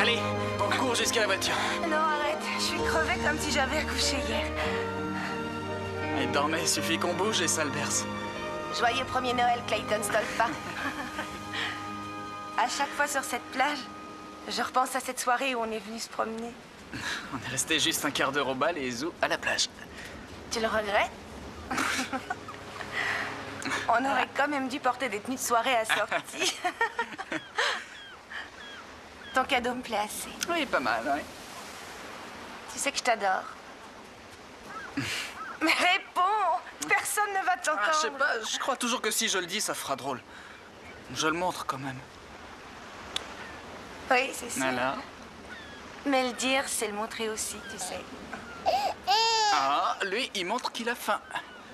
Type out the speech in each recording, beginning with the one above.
Allez, on court jusqu'à la voiture. Non, arrête. Je suis crevée comme si j'avais accouché hier. Et dormez, il suffit qu'on bouge et ça le berce. Joyeux premier Noël, Clayton Stolpa. À chaque fois sur cette plage, je repense à cette soirée où on est venu se promener. On est resté juste un quart d'heure au bal et zou à la plage. Tu le regrettes? On aurait quand même dû porter des tenues de soirée assorties. Ton cadeau me plaît assez. Oui, pas mal, oui. Tu sais que je t'adore. Mais réponds! Personne ne va t'entendre. Ah, je sais pas, je crois toujours que si je le dis, ça fera drôle. Je le montre quand même. Oui, c'est sûr. Voilà. Mais le dire, c'est le montrer aussi, tu sais. Ah, lui, il montre qu'il a faim.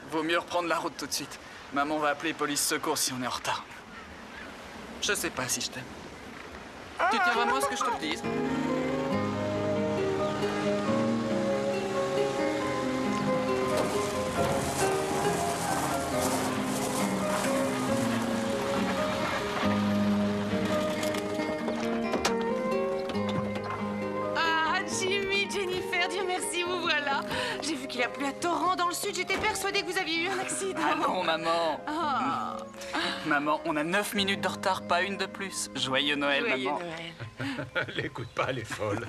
Vaut mieux reprendre la route tout de suite. Maman va appeler police secours si on est en retard. Je sais pas si je t'aime. Tu tiens vraiment à ce que je te le dise? Jennifer, Dieu merci, vous voilà. J'ai vu qu'il a plu à torrent dans le sud. J'étais persuadée que vous aviez eu un accident. Ah non, maman. Ah. Maman, on a 9 minutes de retard, pas une de plus. Joyeux Noël, Joyeux maman. Noël. L'écoute pas, elle est folle.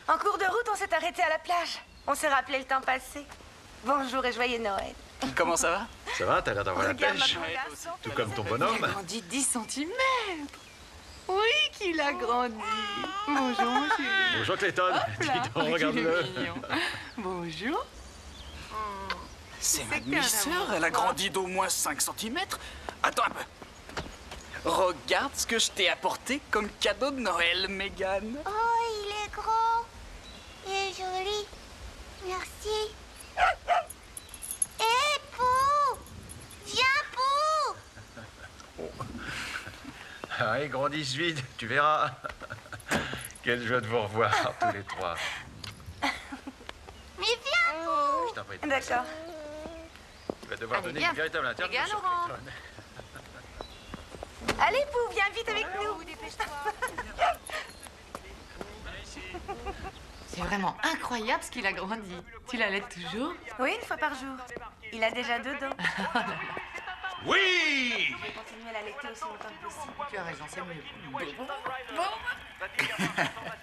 En cours de route, on s'est arrêté à la plage. On s'est rappelé le temps passé. Bonjour et joyeux Noël. Comment ça va? Ça va, t'as l'air d'avoir la Regarde pêche. notre garçon. Tout comme ton Il bonhomme. a grandi 10 cm. Oui, qu'il a grandi. Bonjour, mon chéri. Bonjour Clayton. Hop là. Dis donc, Oh, qu'il est regarde-le. mignon. Bonjour. C'est ma C'est qu'un demi-sœur, amour. elle a grandi d'au moins 5 cm. Attends un peu. Regarde ce que je t'ai apporté comme cadeau de Noël, Mégane. Oh, il est grand. Il est joli. Merci. Hé, Pou! Viens, Pou! Allez, grand 18, tu verras. Quelle joie de vous revoir tous les trois. Mais viens, Pou! Je t'en prie. D'accord. Tu vas devoir Allez, donner viens. une véritable interview Viens, sur Laurent. Clayton. Allez, Pou, viens vite avec nous. C'est vraiment incroyable ce qu'il a grandi. Tu l'allaites toujours? Oui, une fois par jour. Il a déjà 2 dents. Oui! Je vais continuer à l'allaiter aussi longtemps que possible. Tu as raison, c'est mieux.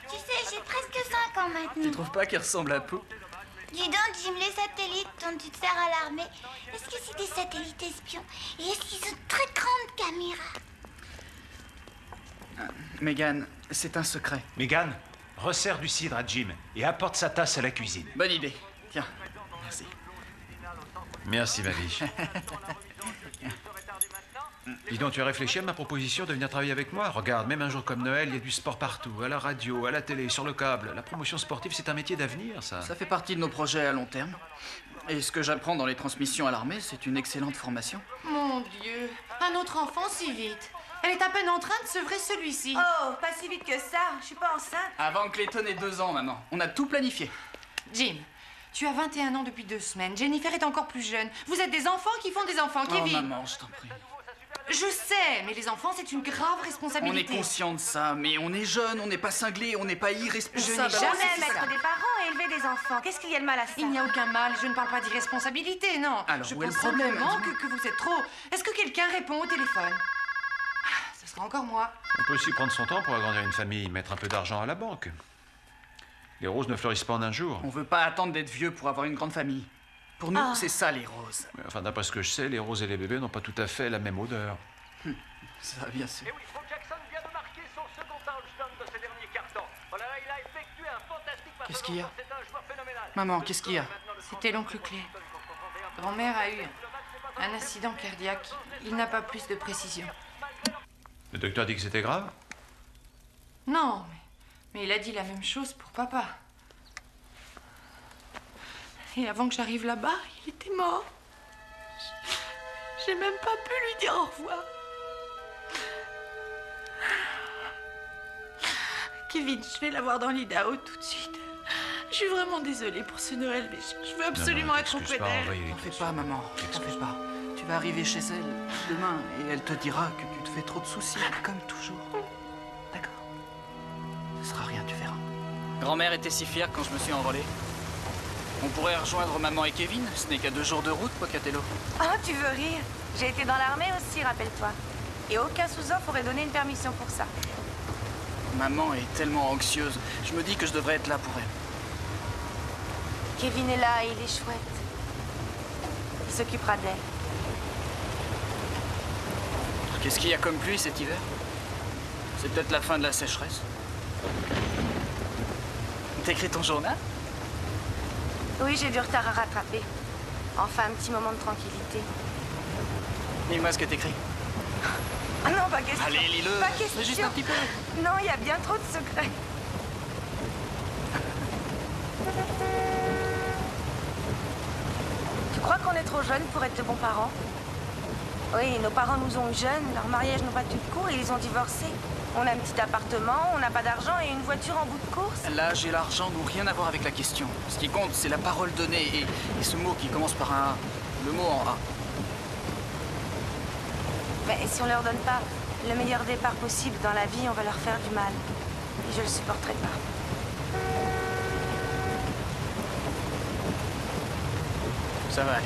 Tu sais, j'ai presque 5 ans Tu maintenant. trouves pas qu'il ressemble à Pou? Dis donc, Jim, les satellites dont tu te sers à l'armée, est-ce que c'est des satellites espions? Et est-ce qu'ils ont de très grandes caméras? Mégane, c'est un secret. Mégane, resserre du cidre à Jim et apporte sa tasse à la cuisine. Bonne idée. Tiens, merci. Merci, ma vie. Dis donc, tu as réfléchi à ma proposition de venir travailler avec moi? Regarde, même un jour comme Noël, il y a du sport partout, à la radio, à la télé, sur le câble. La promotion sportive, c'est un métier d'avenir, ça. Ça fait partie de nos projets à long terme. Et ce que j'apprends dans les transmissions à l'armée, c'est une excellente formation. Mon Dieu, un autre enfant si vite. Elle est à peine en train de sevrer celui-ci. Oh, pas si vite que ça. Je suis pas enceinte. Avant que Clayton ait 2 ans, maman. On a tout planifié. Jim, tu as 21 ans depuis 2 semaines. Jennifer est encore plus jeune. Vous êtes des enfants qui font des enfants. Oh, Kevin. maman, je t'en prie. Je sais, mais les enfants, c'est une grave On est responsabilité. conscient de ça, mais on est jeune, on n'est pas cinglé, on n'est pas Je irresponsable. n'ai jamais Jamais c'est ça. mettre des parents et élever des enfants. Qu'est-ce qu'il y a de mal à ça? Il n'y a aucun mal, je ne parle pas d'irresponsabilité, non. Alors, je où est pense le problème, simplement dis-moi. que vous êtes trop... Est-ce que quelqu'un répond au téléphone? Ce sera encore moi. On peut aussi prendre son temps pour agrandir une famille, mettre un peu d'argent à la banque. Les roses ne fleurissent pas en un jour. On veut pas attendre d'être vieux pour avoir une grande famille. Pour nous, c'est ça les roses. Mais enfin, d'après ce que je sais, les roses et les bébés n'ont pas tout à fait la même odeur. Ça, bien sûr. Et oui, Bo Jackson vient de marquer son second touchdown de ce dernier carton. Oh là là, il a effectué un fantastique passe Qu'est-ce qu'il y a? C'est un joueur phénoménal. Maman, qu'est-ce qu'il y a? C'était l'oncle Clay. Grand-mère a eu un accident cardiaque. Il n'a pas plus de précision. Le docteur dit que c'était grave? Non, mais il a dit la même chose pour papa. Et avant que j'arrive là-bas, il était mort. J'ai même pas pu lui dire au revoir. Kevin, je vais l'avoir dans l'Idaho tout de suite. Je suis vraiment désolée pour ce Noël, mais je veux absolument être auprès d'elle. T'en fais pas, maman. T'en fais pas. Tu vas arriver chez elle demain et elle te dira que tu te fais trop de soucis, comme toujours. D'accord? Grand-mère était si fière quand je me suis enrôlé. On pourrait rejoindre maman et Kevin. Ce n'est qu'à 2 jours de route, Pocatello. Oh, tu veux rire? J'ai été dans l'armée aussi, rappelle-toi. Et aucun sous-off aurait donné une permission pour ça. Maman est tellement anxieuse. Je me dis que je devrais être là pour elle. Kevin est là et il est chouette. Il s'occupera d'elle. Qu'est-ce qu'il y a comme pluie cet hiver? C'est peut-être la fin de la sécheresse. T'écris ton journal? Oui, j'ai du retard à rattraper. Enfin, un petit moment de tranquillité. Lis-moi ce que t'écris. Ah non, pas question. Allez, lis-le. Pas question. Mais juste un petit peu. Non, il y a bien trop de secrets. Tu crois qu'on est trop jeunes pour être de bons parents? Oui, nos parents nous ont eu jeunes, leur mariage n'a pas tenu de cours et ils ont divorcé. On a un petit appartement, on n'a pas d'argent et une voiture en bout de course. L'âge et l'argent n'ont rien à voir avec la question. Ce qui compte, c'est la parole donnée et ce mot qui commence par un A. Le mot en A. Mais si on leur donne pas le meilleur départ possible dans la vie, on va leur faire du mal. Et je le supporterai pas. Ça va aller.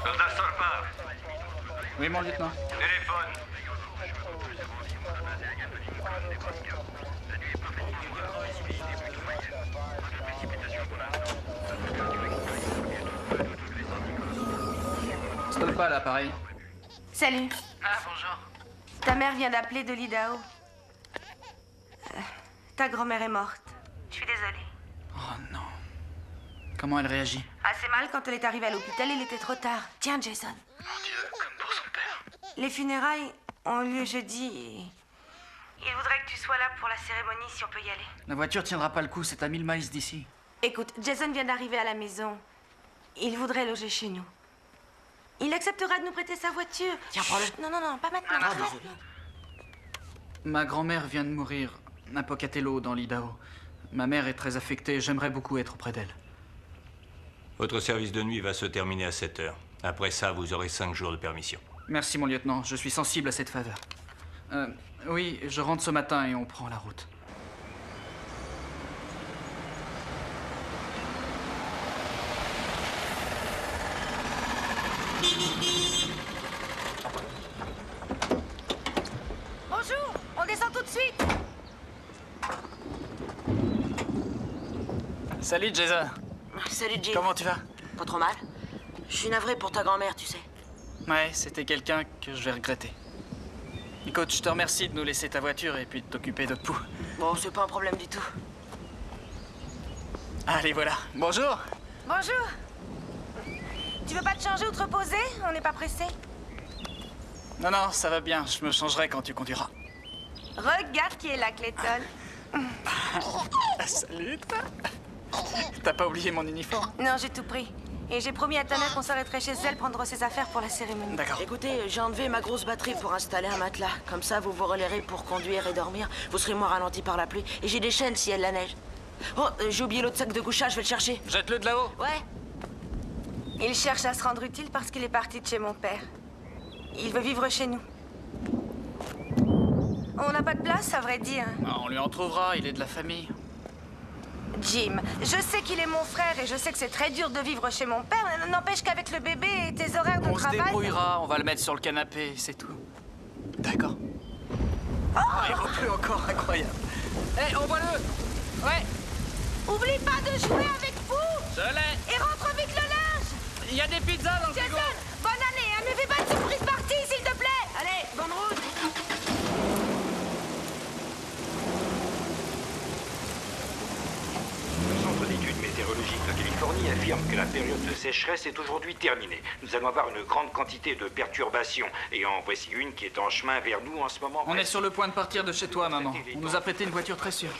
Soldat Stolpar, Oui, mon lieutenant. téléphone. Stolpa, là, pareil. Salut. Ah, bonjour. Ta mère vient d'appeler de l'Idaho. Ta grand-mère est morte. Je suis désolée. Oh non. Comment elle réagit? Assez mal quand elle est arrivée à l'hôpital, il était trop tard. Tiens, Jason. Mon Dieu, comme pour son père. Les funérailles ont lieu jeudi et... Il voudrait que tu sois là pour la cérémonie si on peut y aller. La voiture tiendra pas le coup, c'est à 1000 miles d'ici. Écoute, Jason vient d'arriver à la maison. Il voudrait loger chez nous. Il acceptera de nous prêter sa voiture. Tiens, prends-le. Chut, non, pas maintenant. Ah, désolé. Ma grand-mère vient de mourir à Pocatello, dans l'Idaho. Ma mère est très affectée, j'aimerais beaucoup être auprès d'elle. Votre service de nuit va se terminer à 7 heures. Après ça, vous aurez 5 jours de permission. Merci, mon lieutenant, je suis sensible à cette faveur. Oui, je rentre ce matin et on prend la route. Bonjour, on descend tout de suite. Salut, Jason. Salut, Jim. Comment tu vas? Pas trop mal. Je suis navré pour ta grand-mère, tu sais. Ouais, c'était quelqu'un que je vais regretter. Écoute, je te remercie de nous laisser ta voiture et puis de t'occuper de Pou. Bon, c'est pas un problème du tout. Allez, voilà. Bonjour. Bonjour. Tu veux pas te changer ou te reposer? On n'est pas pressé. Non, non, ça va bien. Je me changerai quand tu conduiras. Regarde qui est là, Clayton. Salut, toi. T'as pas oublié mon uniforme? Non, j'ai tout pris. Et j'ai promis à ta mère qu'on s'arrêterait chez elle prendre ses affaires pour la cérémonie. D'accord. Écoutez, j'ai enlevé ma grosse batterie pour installer un matelas. Comme ça, vous vous relayerez pour conduire et dormir. Vous serez moins ralenti par la pluie. Et j'ai des chaînes si elle la neige. Oh, j'ai oublié l'autre sac de couchage, je vais le chercher. Jette-le de là-haut. Ouais. Il cherche à se rendre utile parce qu'il est parti de chez mon père. Il veut vivre chez nous. On n'a pas de place, à vrai dire. Ah, on lui en trouvera, il est de la famille. Jim, je sais qu'il est mon frère et je sais que c'est très dur de vivre chez mon père. N'empêche qu'avec le bébé et tes horaires de On se travail... débrouillera, on va le mettre sur le canapé, c'est tout. D'accord. Ah, il repleut encore, incroyable. Hé, envoie-le. Ouais, Oublie pas de jouer avec vous je l'ai. et rentre vite le linge. Il y a des pizzas dans le frigo. Jason, bonne année, hein, ne fais pas de surprise partie, s'il te plaît. Allez, bonne route. Le Centre d'études météorologiques de Californie affirme que la période de sécheresse est aujourd'hui terminée. Nous allons avoir une grande quantité de perturbations. Et en voici une qui est en chemin vers nous en ce moment. On est sur le point de partir de chez toi, maman. On nous a prêté une voiture très sûre.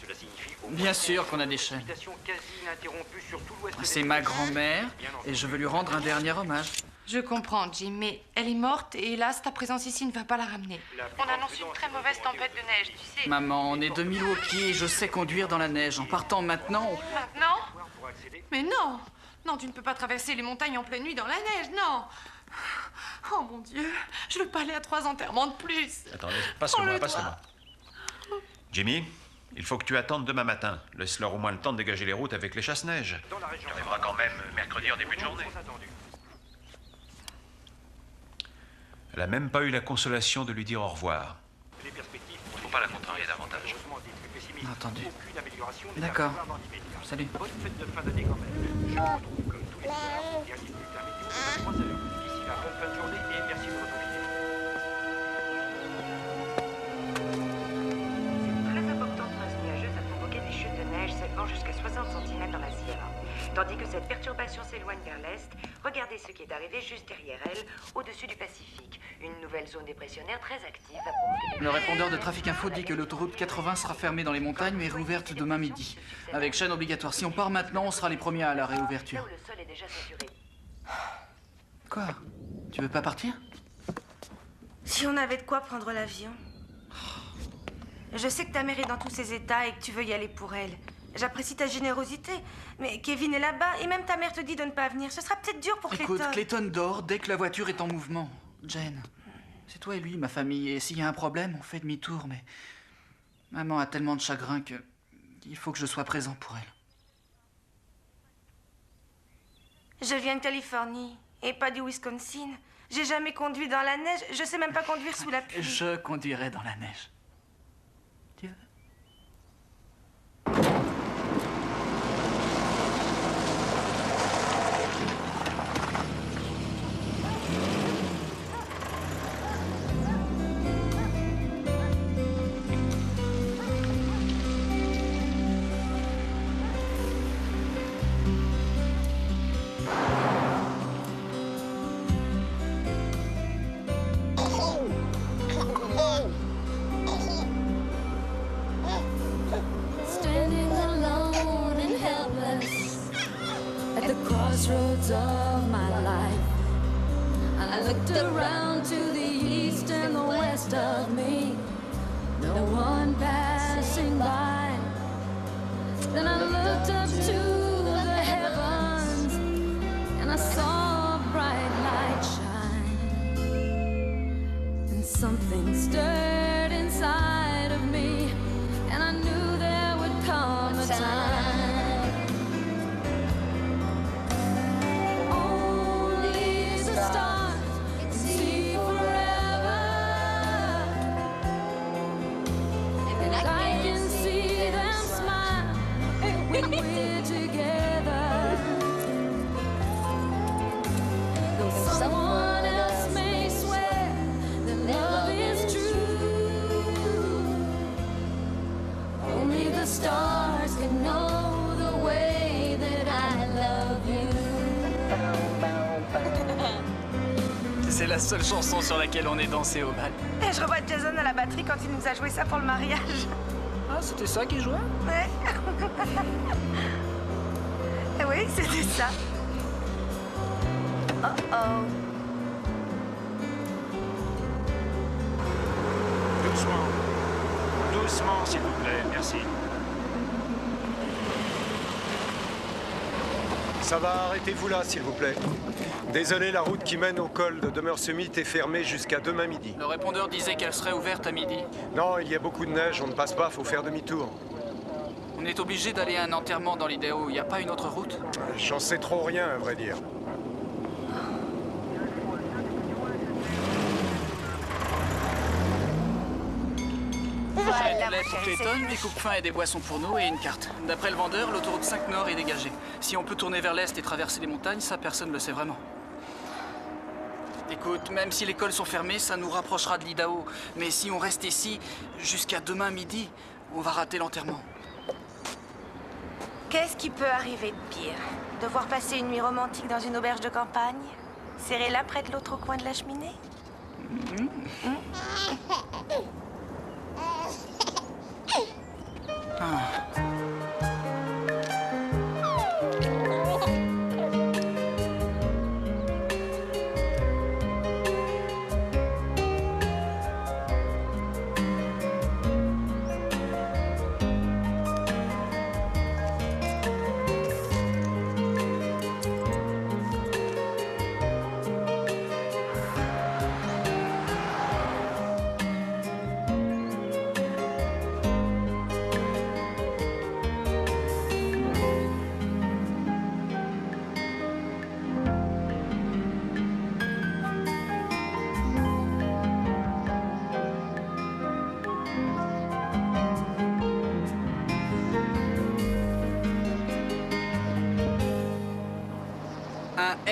Cela signifie au Bien moins sûr qu'on a des chaînes. une quasi ininterrompue sur tout l'ouest C'est des ma États-Unis. grand-mère et je veux lui rendre un dernier hommage. Je comprends, Jim, mais elle est morte et hélas, ta présence ici ne va pas la ramener. On annonce une très mauvaise tempête de neige, tu sais. Maman, on est 2000 au pied et je sais conduire dans la neige. En partant maintenant, Maintenant, accéder. Mais non! Non, tu ne peux pas traverser les montagnes en pleine nuit dans la neige, non! Oh mon Dieu, je veux pas aller à 3 enterrements de plus. Attendez, passe-le-moi, passe-le-moi. Jimmy, il faut que tu attendes demain matin. Laisse-leur au moins le temps de dégager les routes avec les chasse-neige. Dans la région. Tu arriveras quand même mercredi en début de journée. Elle a même pas eu la consolation de lui dire au revoir. Les perspectives. Faut pas la contrarier davantage. Malheureusement, des plus pessimistes. Entendu. Aucune amélioration n'est D'accord. à prévoir dans l'immédiat. Salut. Bonne fête de fin d'année quand même. Je vous retrouve comme tous les soirs au dernier bulletin météo de 23 heures. D'ici là, bonne fin de journée et merci de votre fidélité. C'est très important de masse nuageuse a provoqué des chutes de neige s'élevant jusqu'à 60 cm dans la Sierra. Tandis que cette perturbation s'éloigne vers l'est, regardez ce qui est arrivé juste derrière elle, au-dessus du Pacifique. Une nouvelle zone dépressionnaire très active a provoqué... Le répondeur de Trafic Info dit que l'autoroute 80 sera fermée dans les montagnes mais rouverte demain midi. Avec chaîne obligatoire. Si on part maintenant, on sera les premiers à la réouverture. Là où le sol est déjà saturé. Quoi? Tu veux pas partir? Si on avait de quoi prendre l'avion. Je sais que ta mère est dans tous ses états et que tu veux y aller pour elle. J'apprécie ta générosité, mais Kevin est là-bas et même ta mère te dit de ne pas venir. Ce sera peut-être dur pour Clayton. Écoute, Clayton dort dès que la voiture est en mouvement. Jen, c'est toi et lui, ma famille, et s'il y a un problème, on fait demi-tour, mais... Maman a tellement de chagrin que... il faut que je sois présent pour elle. Je viens de Californie et pas du Wisconsin. J'ai jamais conduit dans la neige. Je sais même pas conduire sous la pluie. Je conduirai dans la neige. Tu veux? Standing alone and helpless at the crossroads of my life, I looked around to the east and the west of me, no one passing by. Then I looked up to the heavens and I saw a bright light shine, and something stirred inside of me, and I knew there would come a time. Only the stars can see forever, and I can see them smile when we're together. Though someone else may swear that love is true, only the stars can know the way that I love you. C'est la seule chanson sur laquelle on est dansé au bal. Et je revois Jason à la batterie quand il nous a joué ça pour le mariage. Ah, c'était ça qu'il jouait? Ouais. Oui, c'était ça. Oh oh. Doucement. Doucement, s'il vous plaît. Merci. Ça va, arrêtez-vous là, s'il vous plaît. Désolé, la route qui mène au col de Demeure Summit est fermée jusqu'à demain midi. Le répondeur disait qu'elle serait ouverte à midi. Non, il y a beaucoup de neige, on ne passe pas, faut faire demi-tour. On est obligé d'aller à un enterrement dans l'Idaho. Il n'y a pas une autre route? J'en sais trop rien, à vrai dire. Voilà, Du lait mon pour chéri, Clayton, des coupe-faim et des boissons pour nous et une carte. D'après le vendeur, l'autoroute 5 Nord est dégagée. Si on peut tourner vers l'est et traverser les montagnes, ça personne ne le sait vraiment. Écoute, même si les cols sont fermés, ça nous rapprochera de l'Idaho. Mais si on reste ici jusqu'à demain midi, on va rater l'enterrement. Qu'est-ce qui peut arriver de pire? Devoir passer une nuit romantique dans une auberge de campagne? Serrer là près de l'autre coin de la cheminée?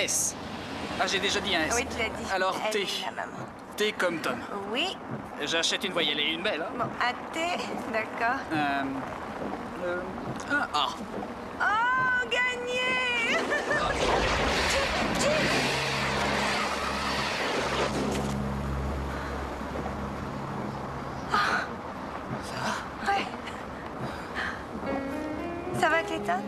S. Ah, j'ai déjà dit un S. Oui, tu l'as dit. Alors Elle T. est la maman. T comme Tom. Oui. J'achète une voyelle et une belle, hein. Bon, à T, d'accord. Un A. Oh, gagné! Ça va? Ouais. Ça va, Clayton?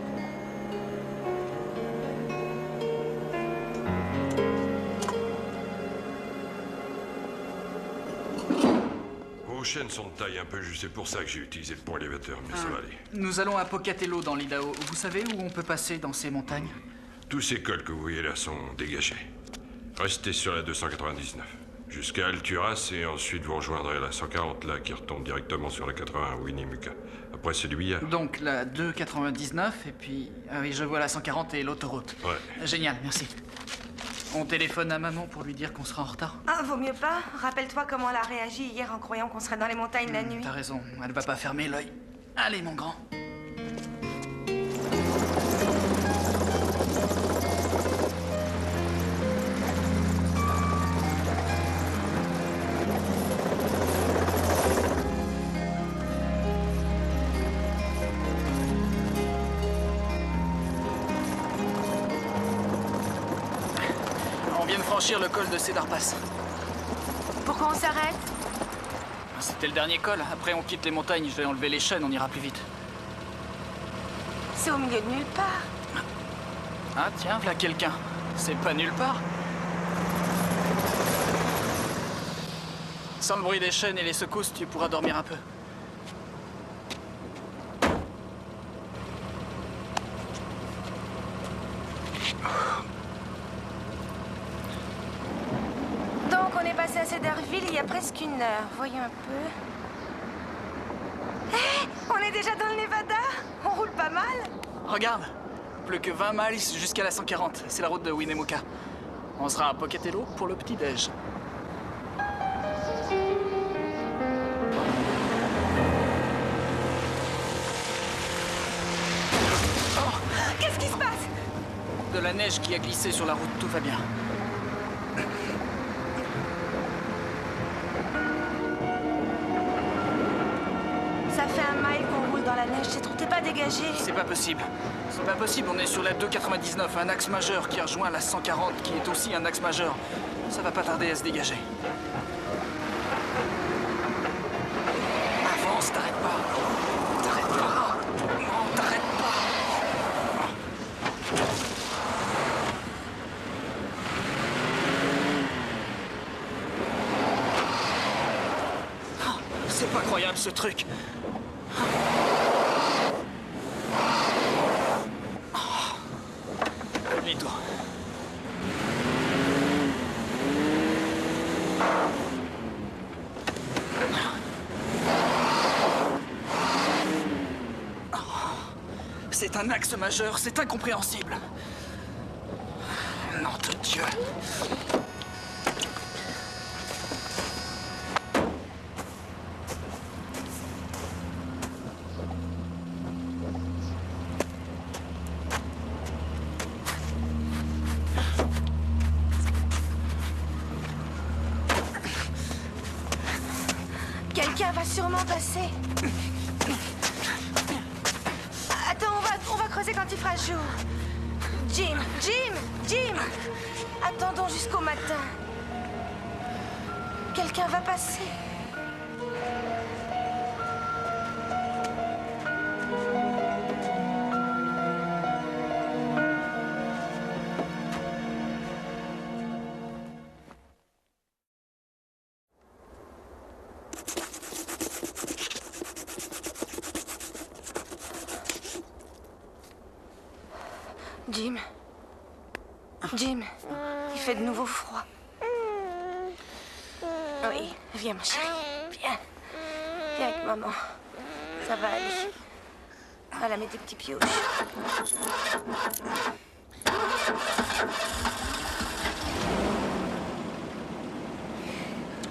Vos chaînes sont de taille un peu juste, c'est pour ça que j'ai utilisé le pont élévateur, mais ça va aller. Nous allons à Pocatello dans l'Idaho. Vous savez où on peut passer dans ces montagnes? Tous ces cols que vous voyez là sont dégagés. Restez sur la 299. Jusqu'à Alturas et ensuite vous rejoindrez la 140 là qui retombe directement sur la 81 Winnemucca. Après c'est du billard. Donc la 299 et puis... Ah oui, je vois la 140 et l'autoroute. Ouais. Génial, merci. On téléphone à maman pour lui dire qu'on sera en retard. Ah, vaut mieux pas. Rappelle-toi comment elle a réagi hier en croyant qu'on serait dans les montagnes la nuit. T'as raison, elle va pas fermer l'œil. Allez, mon grand. On vient de franchir le col de Cedar Pass. Pourquoi on s'arrête? C'était le dernier col. Après, on quitte les montagnes. Je vais enlever les chaînes, on ira plus vite. C'est au milieu de nulle part. Ah, tiens, voilà quelqu'un. C'est pas nulle part. Sans le bruit des chaînes et les secousses, tu pourras dormir un peu. Donc, on est passé à Cedarville il y a presque 1 heure. Voyons un peu. Hé, on est déjà dans le Nevada? On roule pas mal? Regarde, plus que 20 miles jusqu'à la 140. C'est la route de Winnemucca. On sera à Pocatello pour le petit-déj. Qu'est-ce qui se passe? De la neige qui a glissé sur la route, tout va bien. Ça fait 1 mile qu'on roule dans la neige. T'es pas dégagé? C'est pas possible. C'est pas possible, on est sur la 299, un axe majeur qui rejoint la 140, qui est aussi un axe majeur. Ça va pas tarder à se dégager. Avance, t'arrêtes pas. T'arrêtes pas. Non, t'arrêtes pas. Oh, c'est pas croyable ce truc. Calme-toi. C'est un axe majeur, c'est incompréhensible. Nom de Dieu. Quelqu'un va sûrement passer. Attends, on va creuser quand il fera jour. Jim! Attendons jusqu'au matin. Quelqu'un va passer. Jim, il fait de nouveau froid. Oui, viens mon chéri, viens. Viens avec maman. Ça va aller. Voilà, mets tes petits pieds au chaud.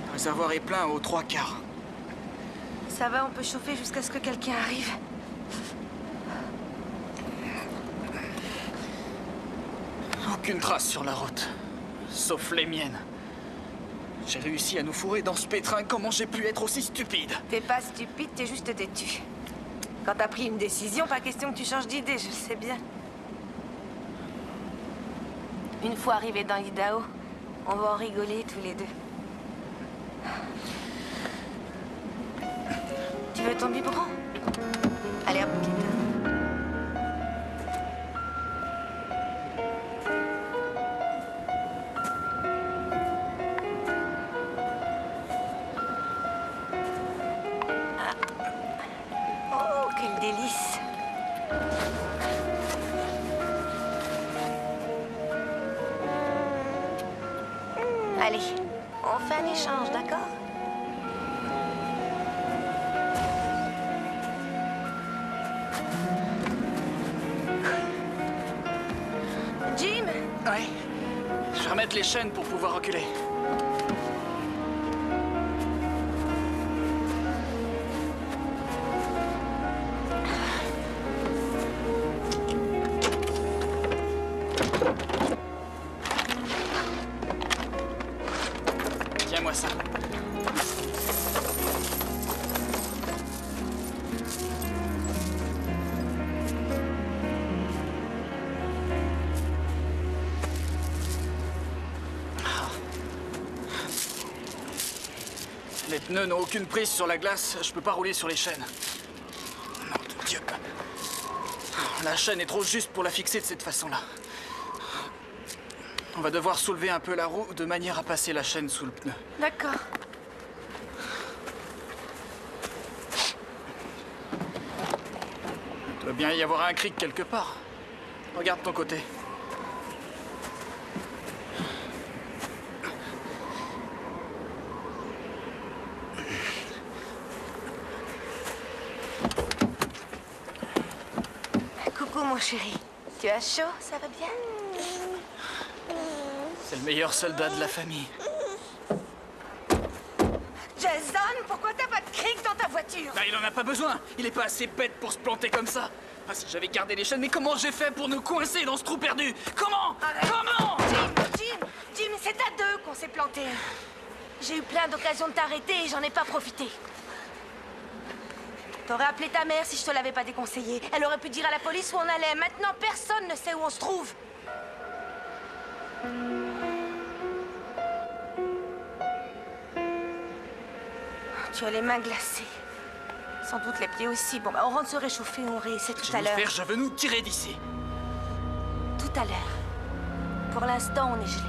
Le réservoir est plein aux 3/4. Ça va, on peut chauffer jusqu'à ce que quelqu'un arrive. Aucune trace sur la route. Sauf les miennes. J'ai réussi à nous fourrer dans ce pétrin. Comment j'ai pu être aussi stupide? T'es pas stupide, t'es juste têtu. Quand t'as pris une décision, pas question que tu changes d'idée, je le sais bien. Une fois arrivés dans l'Idaho, on va en rigoler tous les deux. Tu veux ton biberon? Allez hop, Kid. Oh, quel délice! Allez, on fait un échange, d'accord? Jim? Ouais. Je vais remettre les chaînes pour pouvoir reculer. Tiens-moi ça. Les pneus n'ont aucune prise sur la glace, je peux pas rouler sur les chaînes. Nom de Dieu. La chaîne est trop juste pour la fixer de cette façon-là. On va devoir soulever un peu la roue de manière à passer la chaîne sous le pneu. D'accord. Il doit bien y avoir un cric quelque part. Regarde ton côté. Coucou, mon chéri. Tu as chaud? Ça va bien? C'est le meilleur soldat de la famille. Jason, pourquoi t'as pas de cric dans ta voiture? Bah, il en a pas besoin. Il est pas assez bête pour se planter comme ça. Ah, si j'avais gardé les chaînes, mais comment j'ai fait pour nous coincer dans ce trou perdu? Comment? Arrête. Comment? Jim, c'est à deux qu'on s'est plantés. J'ai eu plein d'occasions de t'arrêter et j'en ai pas profité. T'aurais appelé ta mère si je te l'avais pas déconseillé. Elle aurait pu dire à la police où on allait. Maintenant, personne ne sait où on se trouve. Tu as les mains glacées. Sans doute les pieds aussi. Bon, bah, on rentre se réchauffer, on réessaie tout à l'heure. Jennifer, je veux nous tirer d'ici. Tout à l'heure. Pour l'instant, on est gelé.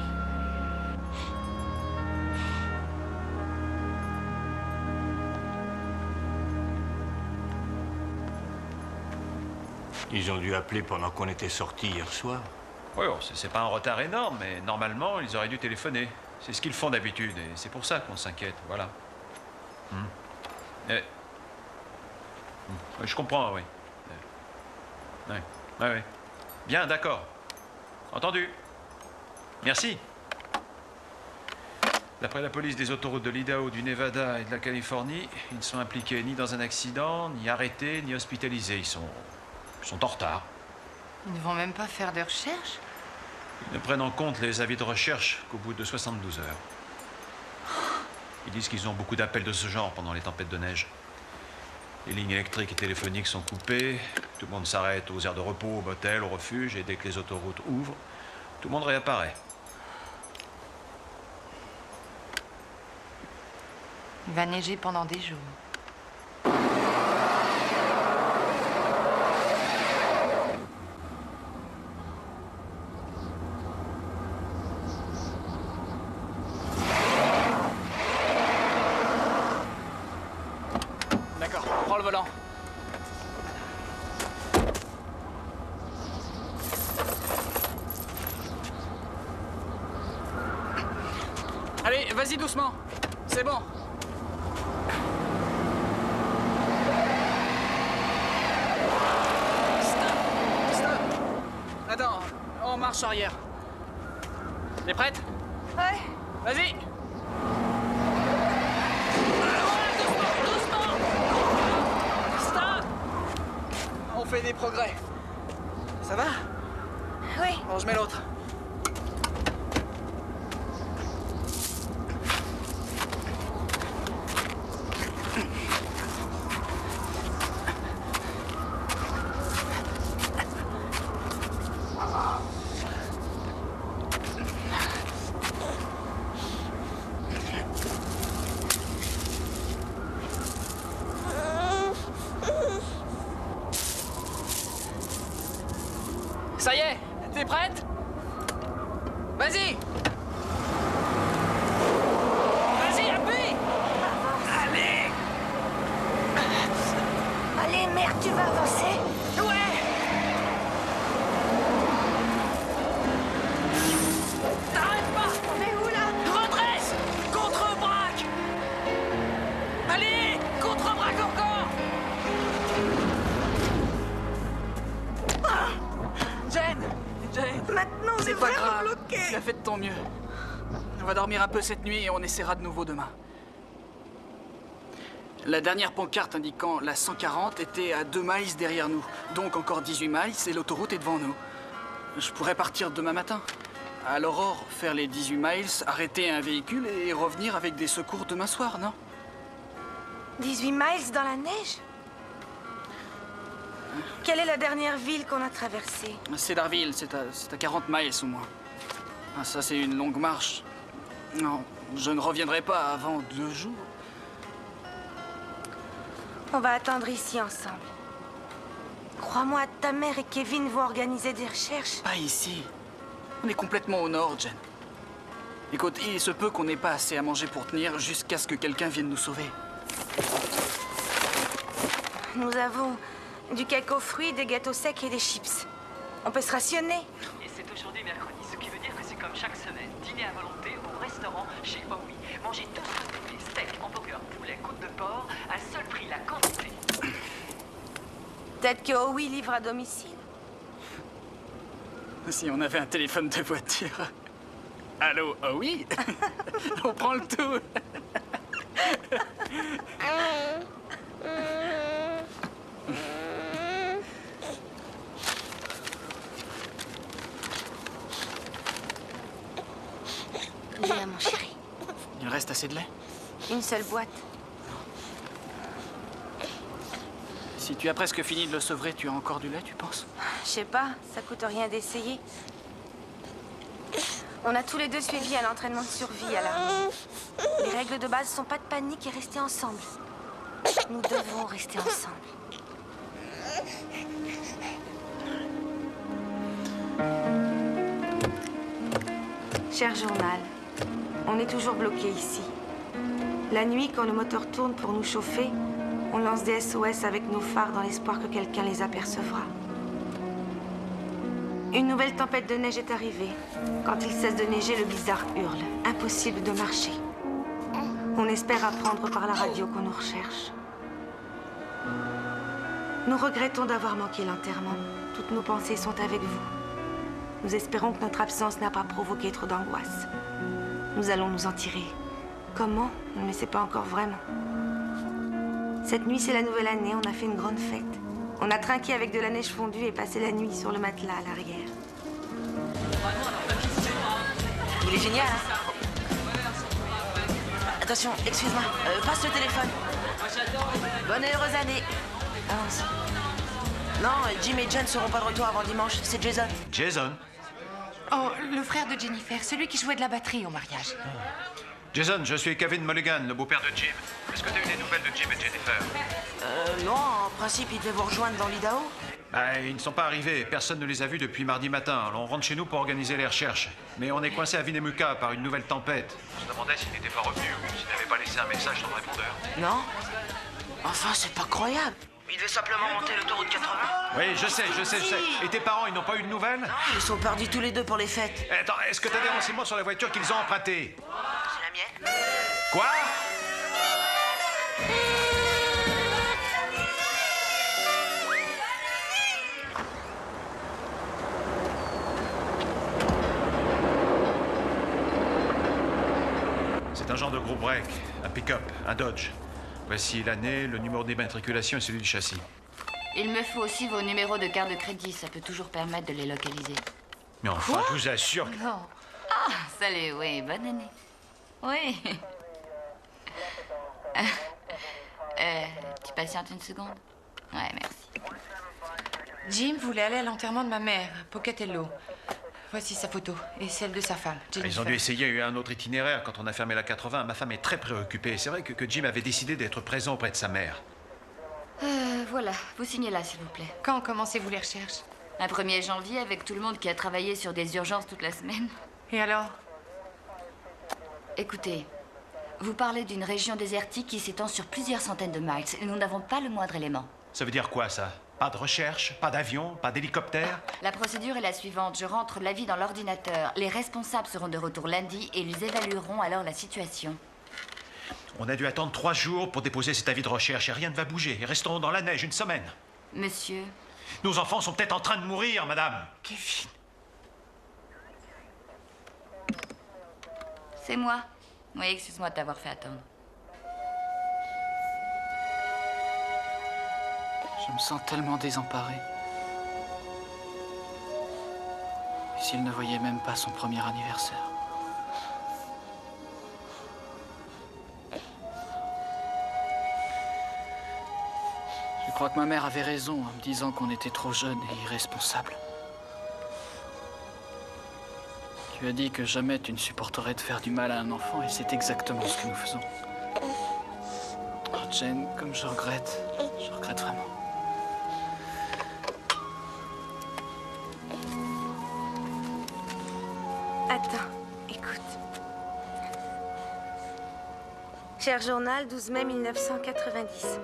Ils ont dû appeler pendant qu'on était sortis hier soir. Oui, bon, c'est pas un retard énorme, mais normalement, ils auraient dû téléphoner. C'est ce qu'ils font d'habitude, et c'est pour ça qu'on s'inquiète, voilà. Oui, je comprends, oui. Oui. Bien, d'accord. Entendu. Merci. D'après la police des autoroutes de l'Idaho, du Nevada et de la Californie, ils ne sont impliqués ni dans un accident, ni arrêtés, ni hospitalisés. Ils sont en retard. Ils ne vont même pas faire de recherche? Ils ne prennent en compte les avis de recherche qu'au bout de 72 heures. Ils disent qu'ils ont beaucoup d'appels de ce genre pendant les tempêtes de neige. Les lignes électriques et téléphoniques sont coupées, tout le monde s'arrête aux aires de repos, au motel, au refuge, et dès que les autoroutes ouvrent, tout le monde réapparaît. Il va neiger pendant des jours. D'accord, prends le volant. Allez, vas-y doucement. C'est bon. Stop. Attends, on marche arrière. T'es prête? Ouais. Vas-y. Stop. On fait des progrès. Ça va? Oui. Bon, je mets l'autre. merde, tu vas avancer? Ouais! T'arrêtes pas! On est où là? Redresse! Contre-braque! Allez! Contre-braque encore! Jane! Maintenant, on est C'est pas vraiment grave. bloqué. Tu as fait de ton mieux. On va dormir un peu cette nuit et on essaiera de nouveau demain. La dernière pancarte indiquant la 140 était à 2 miles derrière nous. Donc encore 18 miles et l'autoroute est devant nous. Je pourrais partir demain matin. À l'aurore, faire les 18 miles, arrêter un véhicule et revenir avec des secours demain soir, non? 18 miles dans la neige? Quelle est la dernière ville qu'on a traversée? Cedarville, c'est à 40 miles au moins. Ah, ça, c'est une longue marche. Non, je ne reviendrai pas avant 2 jours. On va attendre ici ensemble. Crois-moi, ta mère et Kevin vont organiser des recherches. Pas ici. On est complètement au nord, Jen. Écoute, il se peut qu'on n'ait pas assez à manger pour tenir jusqu'à ce que quelqu'un vienne nous sauver. Nous avons du cake aux fruits, des gâteaux secs et des chips. On peut se rationner. Et c'est aujourd'hui mercredi, ce qui veut dire que c'est comme chaque semaine. Dîner à volonté au restaurant chez Owi. Manger tout ce que vous voulez. Steak, hamburger, poulet, côte de porc, à seul prix la quantité. Peut-être que Owi livre à domicile. Si on avait un téléphone de voiture. Allô, oh oui? On prend le tout. Viens, mon chéri. Il reste assez de lait? Une seule boîte. Si tu as presque fini de le sevrer, tu as encore du lait, tu penses? Je sais pas, ça coûte rien d'essayer. On a tous les deux suivi un entraînement de survie à l'armée. Les règles de base sont pas de panique et rester ensemble. Nous devons rester ensemble. Cher journal, on est toujours bloqué ici. La nuit, quand le moteur tourne pour nous chauffer, on lance des SOS avec nos phares dans l'espoir que quelqu'un les apercevra. Une nouvelle tempête de neige est arrivée. Quand il cesse de neiger, le blizzard hurle. Impossible de marcher. On espère apprendre par la radio qu'on nous recherche. Nous regrettons d'avoir manqué l'enterrement. Toutes nos pensées sont avec vous. Nous espérons que notre absence n'a pas provoqué trop d'angoisse. Nous allons nous en tirer. Comment? On ne le sait pas encore vraiment. Cette nuit, c'est la nouvelle année. On a fait une grande fête. On a trinqué avec de la neige fondue et passé la nuit sur le matelas à l'arrière. Il est génial, hein? Attention, excuse-moi. Passe le téléphone. Bonne et heureuse année. Avance. Non, Jim et Jen seront pas de retour avant dimanche. C'est Jason. Jason? Oh, le frère de Jennifer, celui qui jouait de la batterie au mariage. Jason, je suis Kevin Mulligan, le beau-père de Jim. Est-ce que tu as eu des nouvelles de Jim et Jennifer? Non, en principe, ils devaient vous rejoindre dans l'Idaho. Ils ne sont pas arrivés. Personne ne les a vus depuis mardi matin. Alors on rentre chez nous pour organiser les recherches. Mais on est coincé à Winnemucca par une nouvelle tempête. On se demandait s'ils n'étaient pas revenus ou s'ils n'avaient pas laissé un message sur le répondeur. Non? Enfin, c'est pas croyable. Ils devaient simplement monter l'autoroute 80. Oui, je sais. Et tes parents, ils n'ont pas eu de nouvelles? Non, ils sont perdus tous les deux pour les fêtes. Attends, est-ce que tu as des renseignements sur la voiture qu'ils ont empruntée? C'est la mienne. Quoi? C'est un genre de gros break, un pick-up, un Dodge. Voici l'année, le numéro d'immatriculation et celui du châssis. Il me faut aussi vos numéros de carte de crédit, ça peut toujours permettre de les localiser. Mais enfin, je vous assure que... Non. Ah, salut, oui, bonne année. Oui. Tu patientes une seconde? Ouais, merci. Jim voulait aller à l'enterrement de ma mère, Pocatello. Voici sa photo et celle de sa femme, Jennifer. Ils ont dû essayer un autre itinéraire quand on a fermé la 80. Ma femme est très préoccupée. C'est vrai que Jim avait décidé d'être présent auprès de sa mère. Voilà, vous signez là, s'il vous plaît. Quand commencez-vous les recherches? Un 1er janvier, avec tout le monde qui a travaillé sur des urgences toute la semaine. Et alors? Écoutez, vous parlez d'une région désertique qui s'étend sur plusieurs centaines de miles et nous n'avons pas le moindre élément. Ça veut dire quoi, ça? Pas de recherche, pas d'avion, pas d'hélicoptère? La procédure est la suivante. Je rentre l'avis dans l'ordinateur. Les responsables seront de retour lundi et ils évalueront alors la situation. On a dû attendre 3 jours pour déposer cet avis de recherche et rien ne va bouger. Et resterons dans la neige une semaine. Monsieur? Nos enfants sont peut-être en train de mourir, madame. Kevin. C'est moi. Oui, excuse-moi de t'avoir fait attendre. Je me sens tellement désemparé. S'il ne voyait même pas son premier anniversaire. Je crois que ma mère avait raison en me disant qu'on était trop jeunes et irresponsables. Tu as dit que jamais tu ne supporterais de faire du mal à un enfant et c'est exactement ce que nous faisons. Oh Jane, comme je regrette vraiment. Attends, écoute. Cher journal, 12 mai 1990.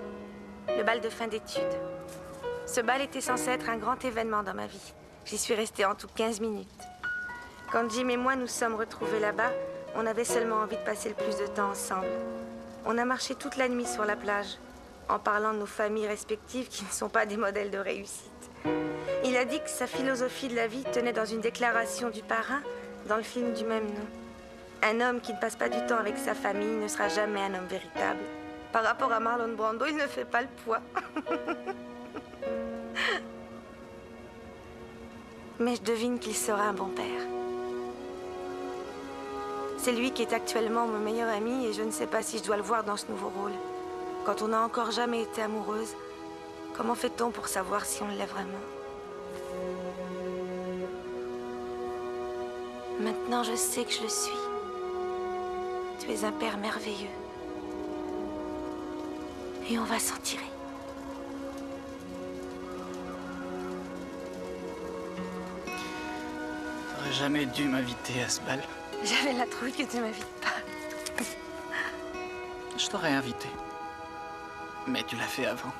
Le bal de fin d'études. Ce bal était censé être un grand événement dans ma vie. J'y suis restée en tout 15 minutes. Quand Jim et moi nous sommes retrouvés là-bas, on avait seulement envie de passer le plus de temps ensemble. On a marché toute la nuit sur la plage, en parlant de nos familles respectives qui ne sont pas des modèles de réussite. Il a dit que sa philosophie de la vie tenait dans une déclaration du parrain dans le film du même nom. Un homme qui ne passe pas du temps avec sa famille ne sera jamais un homme véritable. Par rapport à Marlon Brando, il ne fait pas le poids. Mais je devine qu'il sera un bon père. C'est lui qui est actuellement mon meilleur ami et je ne sais pas si je dois le voir dans ce nouveau rôle. Quand on n'a encore jamais été amoureuse, comment fait-on pour savoir si on l'est vraiment? Maintenant, je sais que je le suis. Tu es un père merveilleux. Et on va s'en tirer. T'aurais jamais dû m'inviter à ce bal. J'avais la trouille que tu m'invites pas. Je t'aurais invité. Mais tu l'as fait avant.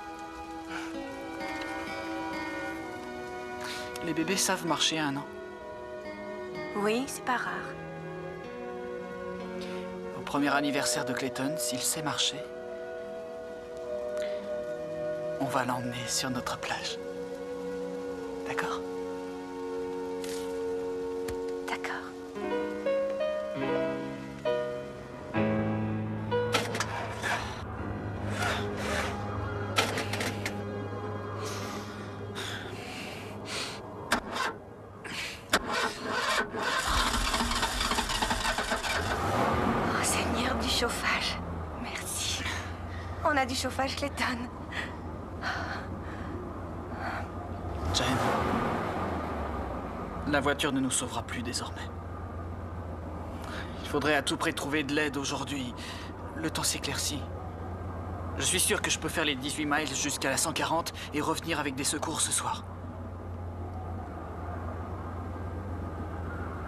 Les bébés savent marcher à 1 an. Oui, c'est pas rare. Au premier anniversaire de Clayton, s'il sait marcher, on va l'emmener sur notre plage. D'accord? D'accord. Oh, Seigneur, du chauffage. Merci. On a du chauffage, Clayton. Jane, la voiture ne nous sauvera plus désormais. Il faudrait à tout prix trouver de l'aide aujourd'hui. Le temps s'éclaircit. Je suis sûr que je peux faire les 18 miles jusqu'à la 140 et revenir avec des secours ce soir.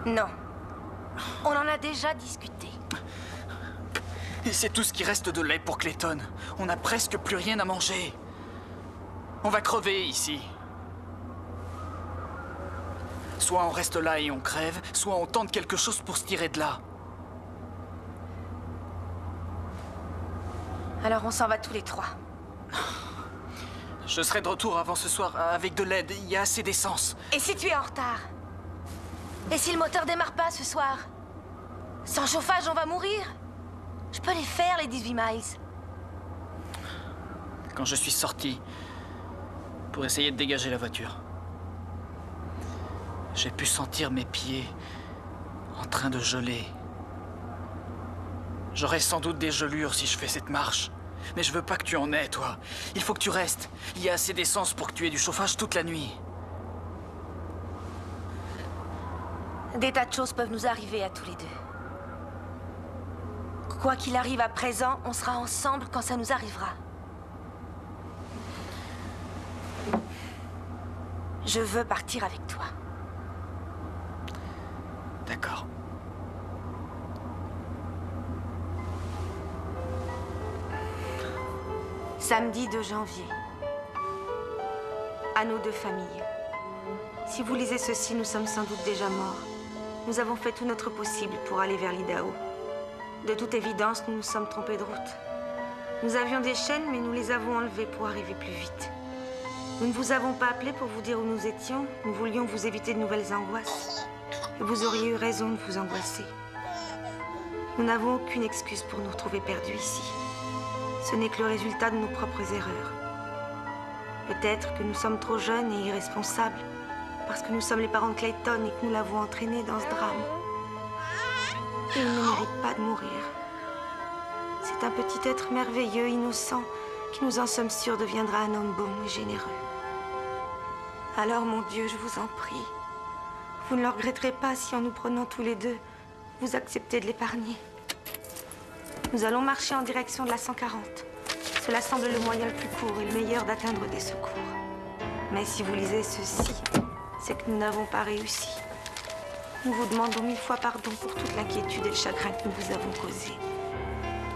Non. On en a déjà discuté. Et c'est tout ce qui reste de lait pour Clayton. On n'a presque plus rien à manger. On va crever ici. Soit on reste là et on crève, soit on tente quelque chose pour se tirer de là. Alors on s'en va tous les 3. Je serai de retour avant ce soir avec de l'aide. Il y a assez d'essence. Et si tu es en retard? Et si le moteur démarre pas ce soir? Sans chauffage, on va mourir? Je peux les faire, les 18 miles. Quand je suis sorti pour essayer de dégager la voiture, j'ai pu sentir mes pieds en train de geler. J'aurai sans doute des gelures si je fais cette marche. Mais je veux pas que tu en aies, toi. Il faut que tu restes. Il y a assez d'essence pour que tu aies du chauffage toute la nuit. Des tas de choses peuvent nous arriver à tous les deux. Quoi qu'il arrive à présent, on sera ensemble quand ça nous arrivera. Je veux partir avec toi. D'accord. Samedi 2 janvier. à nos deux familles. Si vous lisez ceci, nous sommes sans doute déjà morts. Nous avons fait tout notre possible pour aller vers l'Idaho. De toute évidence, nous nous sommes trompés de route. Nous avions des chaînes, mais nous les avons enlevées pour arriver plus vite. Nous ne vous avons pas appelé pour vous dire où nous étions. Nous voulions vous éviter de nouvelles angoisses. Et vous auriez eu raison de vous angoisser. Nous n'avons aucune excuse pour nous retrouver perdus ici. Ce n'est que le résultat de nos propres erreurs. Peut-être que nous sommes trop jeunes et irresponsables, parce que nous sommes les parents de Clayton et que nous l'avons entraîné dans ce drame. Et il ne mérite pas de mourir. C'est un petit être merveilleux, innocent, qui, nous en sommes sûrs, deviendra un homme bon et généreux. Alors, mon Dieu, je vous en prie, vous ne le regretterez pas si, en nous prenant tous les deux, vous acceptez de l'épargner. Nous allons marcher en direction de la 140. Cela semble le moyen le plus court et le meilleur d'atteindre des secours. Mais si vous lisez ceci, c'est que nous n'avons pas réussi. Nous vous demandons 1000 fois pardon pour toute l'inquiétude et le chagrin que nous vous avons causé.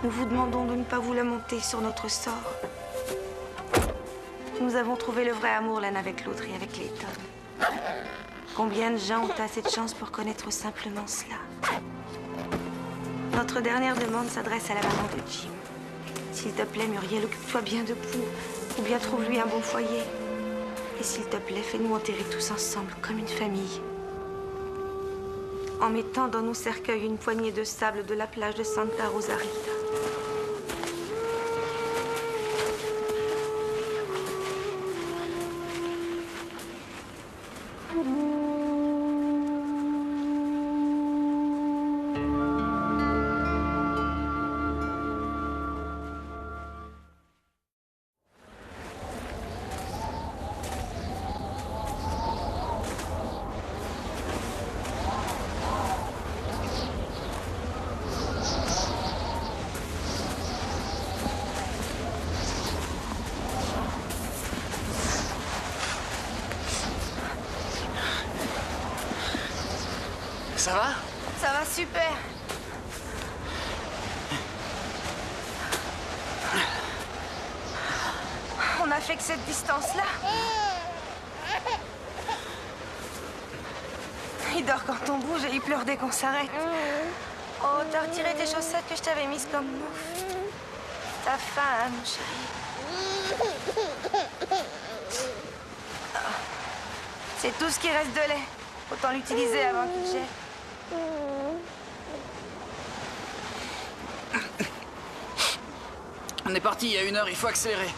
Nous vous demandons de ne pas vous lamenter sur notre sort. Nous avons trouvé le vrai amour l'un avec l'autre et avec Clayton. Combien de gens ont assez de chance pour connaître simplement cela? Notre dernière demande s'adresse à la maman de Jim. S'il te plaît, Muriel, occupe-toi bien de Pooh, ou bien trouve-lui un bon foyer. Et s'il te plaît, fais-nous enterrer tous ensemble, comme une famille. En mettant dans nos cercueils une poignée de sable de la plage de Santa Rosarita. Ça va? Ça va super. On a fait que cette distance-là. Il dort quand on bouge et il pleure dès qu'on s'arrête. Oh, t'as retiré tes chaussettes que je t'avais mises comme mouffe. T'as faim, hein, mon chéri? C'est tout ce qui reste de lait. Autant l'utiliser avant qu'il gèle. On est parti il y a 1 heure, il faut accélérer.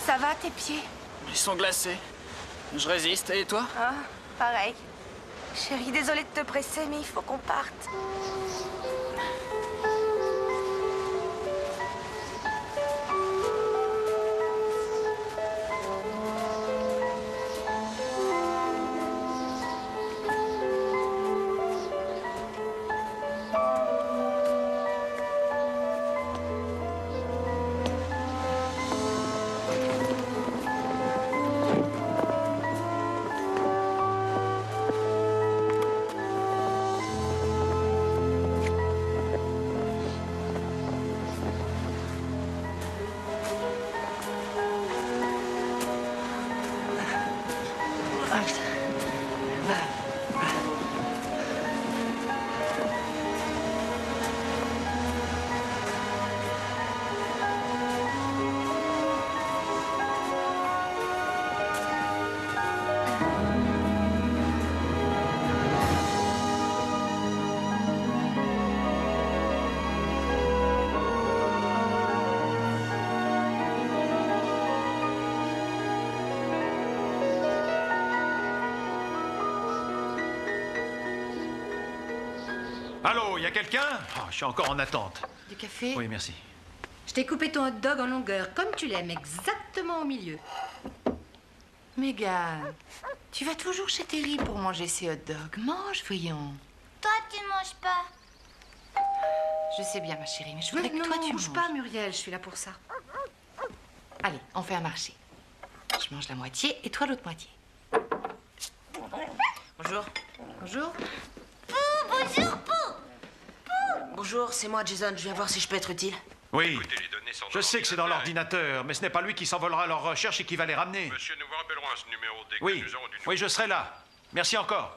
Ça va, tes pieds? Ils sont glacés. Je résiste, et toi? Ah, pareil. Chérie, désolée de te presser, mais il faut qu'on parte. Allô, y a quelqu'un? Oh, je suis encore en attente. Du café? Oui, merci. Je t'ai coupé ton hot dog en longueur, comme tu l'aimes, exactement au milieu. Mégane, tu vas toujours chez Terry pour manger ces hot dogs. Mange, voyons. Toi, tu ne manges pas. Je sais bien, ma chérie, mais je voudrais que toi, tu manges pas, Muriel, je suis là pour ça. Allez, on fait un marché. Je mange la moitié et toi l'autre moitié. Bonjour. Bonjour. Bonjour, Pooh. Bonjour, c'est moi, Jason. Je viens voir si je peux être utile. Oui. Écoutez, les données sont Je sais que c'est dans l'ordinateur, mais ce n'est pas lui qui s'envolera à leur recherche et qui va les ramener. Monsieur, nous vous rappellerons à ce numéro dès Oui, que nous aurons du oui, je serai là. Merci encore.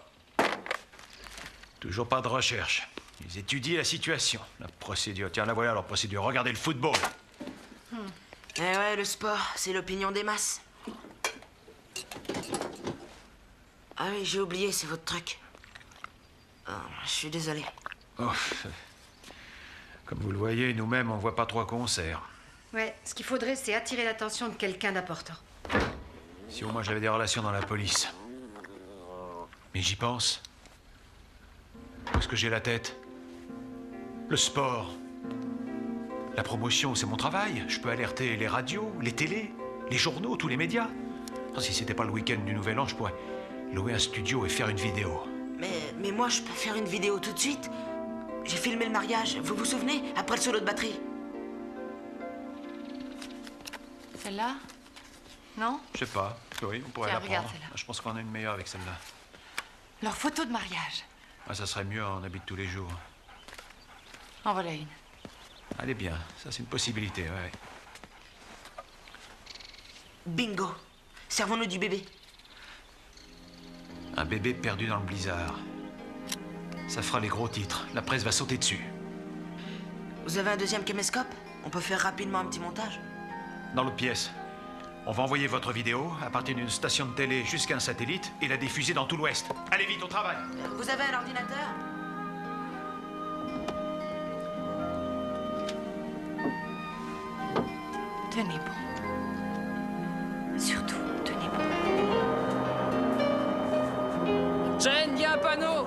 Toujours pas de recherche. Ils étudient la situation. La procédure. Tiens, la voilà leur procédure. Regardez le football. Eh ouais, le sport, c'est l'opinion des masses. Ah oui, j'ai oublié, c'est votre truc. Oh, je suis désolé. Oh. Comme vous le voyez, nous-mêmes, on voit pas trop à quoi on sert. Ouais, ce qu'il faudrait, c'est attirer l'attention de quelqu'un d'important. Si au moins j'avais des relations dans la police. Mais j'y pense. Où est-ce que j'ai la tête? Le sport. La promotion, c'est mon travail. Je peux alerter les radios, les télés, les journaux, tous les médias. Oh, si c'était pas le week-end du Nouvel An, je pourrais louer un studio et faire une vidéo. Mais moi, je peux faire une vidéo tout de suite. J'ai filmé le mariage, vous vous souvenez? Après le solo de batterie. Celle-là? Non? Je sais pas. Oui, on pourrait Tiens, la regarde prendre. celle-là. Je pense qu'on a une meilleure avec celle-là. Leur photo de mariage. Ah, ça serait mieux en habit de tous les jours. En voilà une. Elle est bien. Ça, c'est une possibilité, ouais. Bingo. Servons-nous du bébé. Un bébé perdu dans le blizzard. Ça fera les gros titres. La presse va sauter dessus. Vous avez un deuxième caméscope? On peut faire rapidement un petit montage. Dans l'autre pièce. On va envoyer votre vidéo à partir d'une station de télé jusqu'à un satellite et la diffuser dans tout l'Ouest. Allez vite, au travail. Vous avez un ordinateur? Tenez bon. Surtout, tenez bon. Jen, il y a un panneau!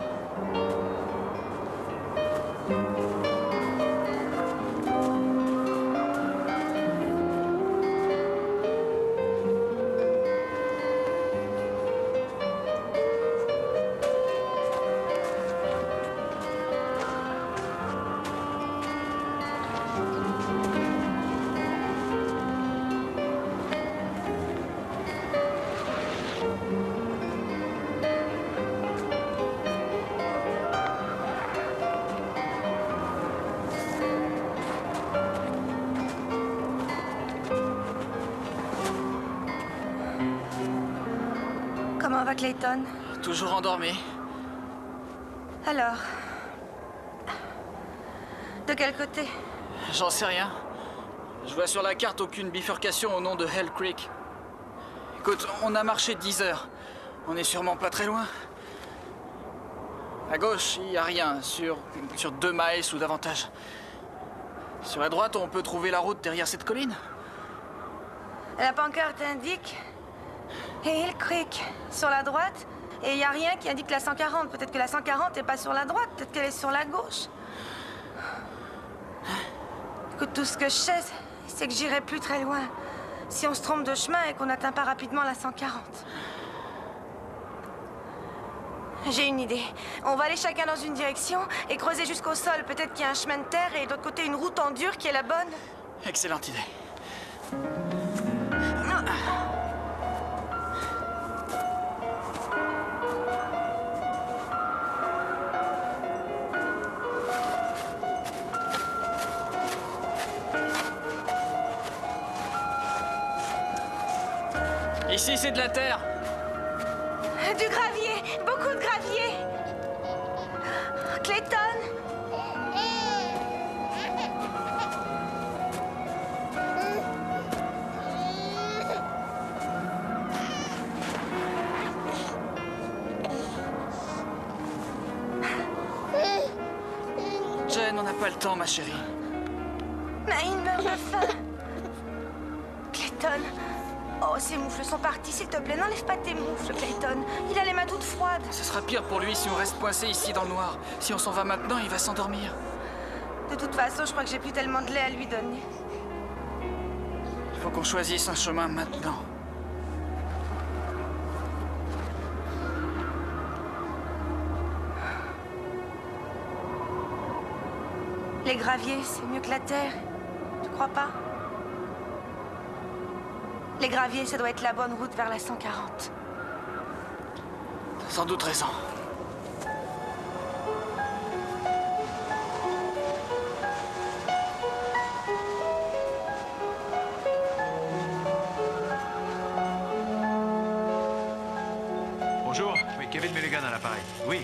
Comment va Clayton? Toujours endormi. Alors... De quel côté? J'en sais rien. Je vois sur la carte aucune bifurcation au nom de Hell Creek. Écoute, on a marché 10 heures. On est sûrement pas très loin. À gauche, il n'y a rien. Sur 2 miles ou davantage. Sur la droite, on peut trouver la route derrière cette colline. La pancarte indique... Hill Creek, sur la droite. Et il n'y a rien qui indique la 140. Peut-être que la 140 n'est pas sur la droite. Peut-être qu'elle est sur la gauche. Écoute, tout ce que je sais, c'est que j'irai plus très loin. Si on se trompe de chemin et qu'on n'atteint pas rapidement la 140. J'ai une idée. On va aller chacun dans une direction et creuser jusqu'au sol. Peut-être qu'il y a un chemin de terre et de l'autre côté une route en dur qui est la bonne. Excellente idée. Ici, c'est de la terre. Du gravier, beaucoup de gravier. Clayton. Jen, on n'a pas le temps, ma chérie. Naïn meurt de faim. Clayton. Oh, ses moufles sont partis, s'il te plaît. N'enlève pas tes moufles, Clayton. Il a les mains toutes froides. Ce sera pire pour lui si on reste coincé ici dans le noir. Si on s'en va maintenant, il va s'endormir. De toute façon, je crois que j'ai plus tellement de lait à lui donner. Il faut qu'on choisisse un chemin maintenant. Les graviers, c'est mieux que la terre. Tu crois pas? Les graviers, ça doit être la bonne route vers la 140. T'as sans doute raison. Mulligan à l'appareil. Oui.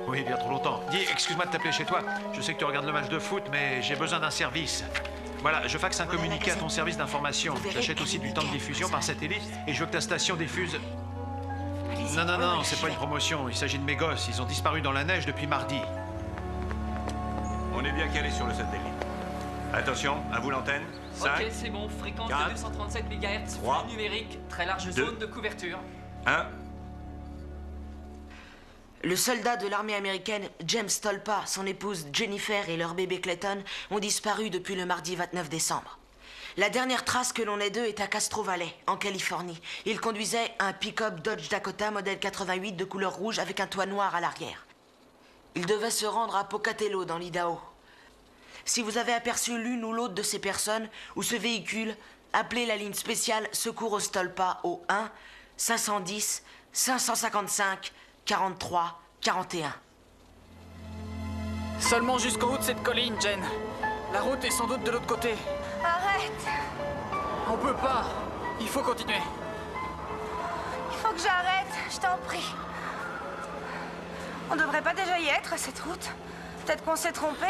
Oui, bien trop longtemps. Dis, excuse-moi de t'appeler chez toi. Je sais que tu regardes le match de foot, mais j'ai besoin d'un service. Voilà, je faxe un communiqué à ton service d'information. J'achète aussi du temps de diffusion par satellite et je veux que ta station diffuse... Non, c'est pas une promotion. Il s'agit de mes gosses. Ils ont disparu dans la neige depuis mardi. On est bien calé sur le satellite. Attention, à vous l'antenne. 5, ok, c'est bon, fréquence 4, de 237 MHz, 3, flux numérique, très large 2, zone de couverture. 1. Le soldat de l'armée américaine James Tolpa, son épouse Jennifer et leur bébé Clayton ont disparu depuis le mardi 29 décembre. La dernière trace que l'on ait d'eux est à Castro Valley, en Californie. Ils conduisaient un pick-up Dodge Dakota modèle 88 de couleur rouge avec un toit noir à l'arrière. Ils devaient se rendre à Pocatello, dans l'Idaho. Si vous avez aperçu l'une ou l'autre de ces personnes ou ce véhicule, appelez la ligne spéciale Secours au Stolpa au 1 510 555 43 41. Seulement jusqu'au haut de cette colline, Jen. La route est sans doute de l'autre côté. Arrête! On peut pas. Il faut continuer. Il faut que j'arrête, je t'en prie. On devrait pas déjà y être à cette route. Peut-être qu'on s'est trompé.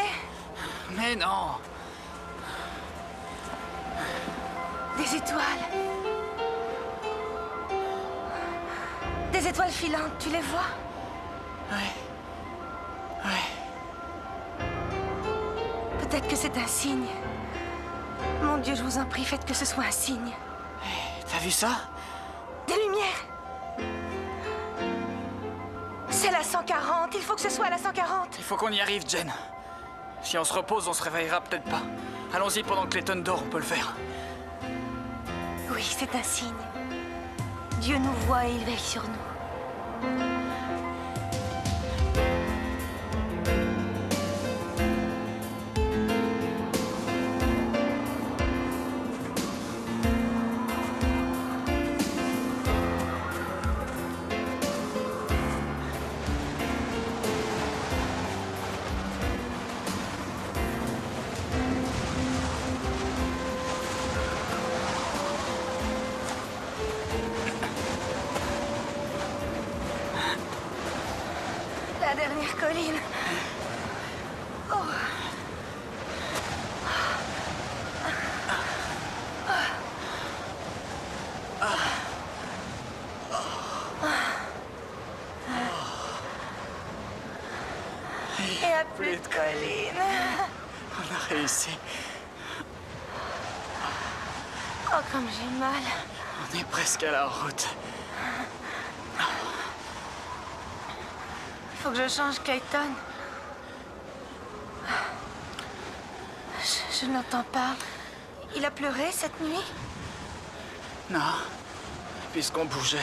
Mais non. Des étoiles. Des étoiles filantes, tu les vois? Ouais. Peut-être que c'est un signe. Mon Dieu, je vous en prie, faites que ce soit un signe. T'as vu ça? Des lumières. C'est la 140, il faut que ce soit la 140. Il faut qu'on y arrive, Jen. Si on se repose, on se réveillera peut-être pas. Allons-y pendant que Clayton dort, on peut le faire. Oui, c'est un signe. Dieu nous voit et il veille sur nous. La dernière colline. Oh. Il n'y a plus de colline. On a réussi. Oh, comme j'ai mal. On est presque à la route. Faut que je change Clayton. Je n'entends pas. Il a pleuré cette nuit? Non. Puisqu'on bougeait.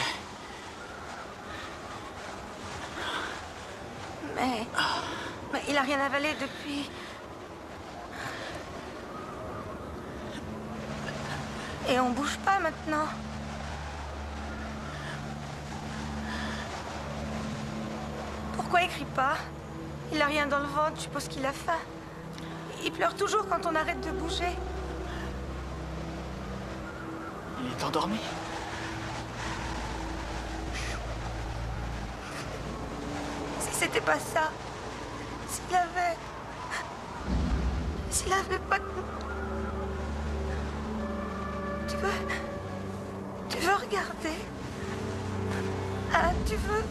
Mais il a rien avalé depuis. Et on bouge pas maintenant. Pourquoi il crie pas? Il a rien dans le ventre, je suppose qu'il a faim. Il pleure toujours quand on arrête de bouger. Il est endormi. Si c'était pas ça, s'il avait pas... Tu veux regarder? Hein, tu veux?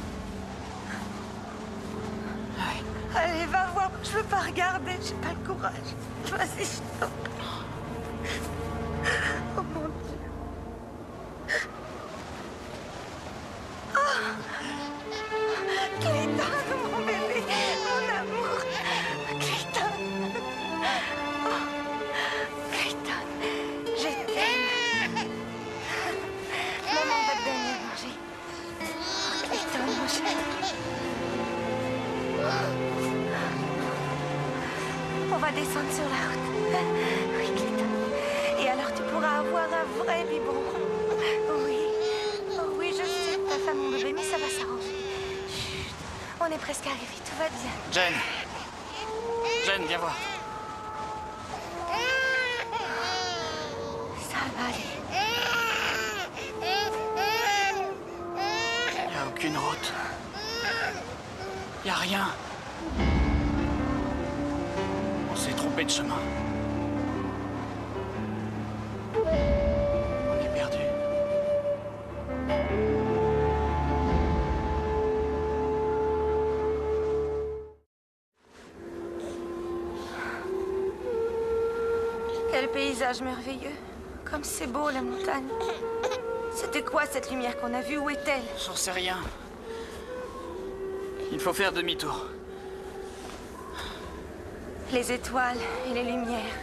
Allez, va voir. Je veux pas regarder. J'ai pas le courage. Vas-y, je t'en prie. Oh mon Dieu. Oh. Clayton, mon bébé, mon amour. Clayton. Oh. Clayton, je t'aime. Maman va te donner à manger. Oh, Clayton, mon chéri. On va descendre sur la route. Oui, Clayton. Et alors tu pourras avoir un vrai biberon. Oui. Oh oui, je sais que ta femme, mon bébé, mais ça va s'arranger. Chut. On est presque arrivé, tout va bien. Jen, viens voir. Ça va aller. Il n'y a aucune route. Y a rien. On s'est trompé de chemin. On est perdu. Quel paysage merveilleux. Comme c'est beau, la montagne. C'était quoi cette lumière qu'on a vue? Où est-elle? J'en sais rien. Il faut faire demi-tour. Les étoiles et les lumières.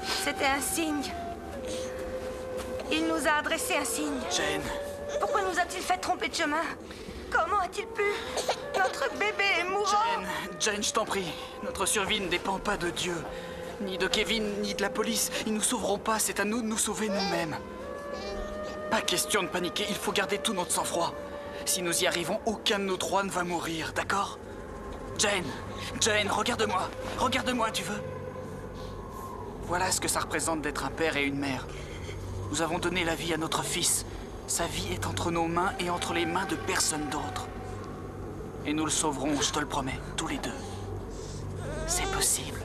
C'était un signe. Il nous a adressé un signe. Jane. Pourquoi nous a-t-il fait tromper de chemin? Comment a-t-il pu? Notre bébé est mourant. Jane, je t'en prie. Notre survie ne dépend pas de Dieu. Ni de Kevin, ni de la police. Ils nous sauveront pas, c'est à nous de nous sauver nous-mêmes. Pas question de paniquer, il faut garder tout notre sang-froid. Si nous y arrivons, aucun de nous trois ne va mourir, d'accord? Jane, regarde-moi. Regarde-moi, tu veux? Voilà ce que ça représente d'être un père et une mère. Nous avons donné la vie à notre fils. Sa vie est entre nos mains et entre les mains de personne d'autre. Et nous le sauverons, je te le promets, tous les deux. C'est possible.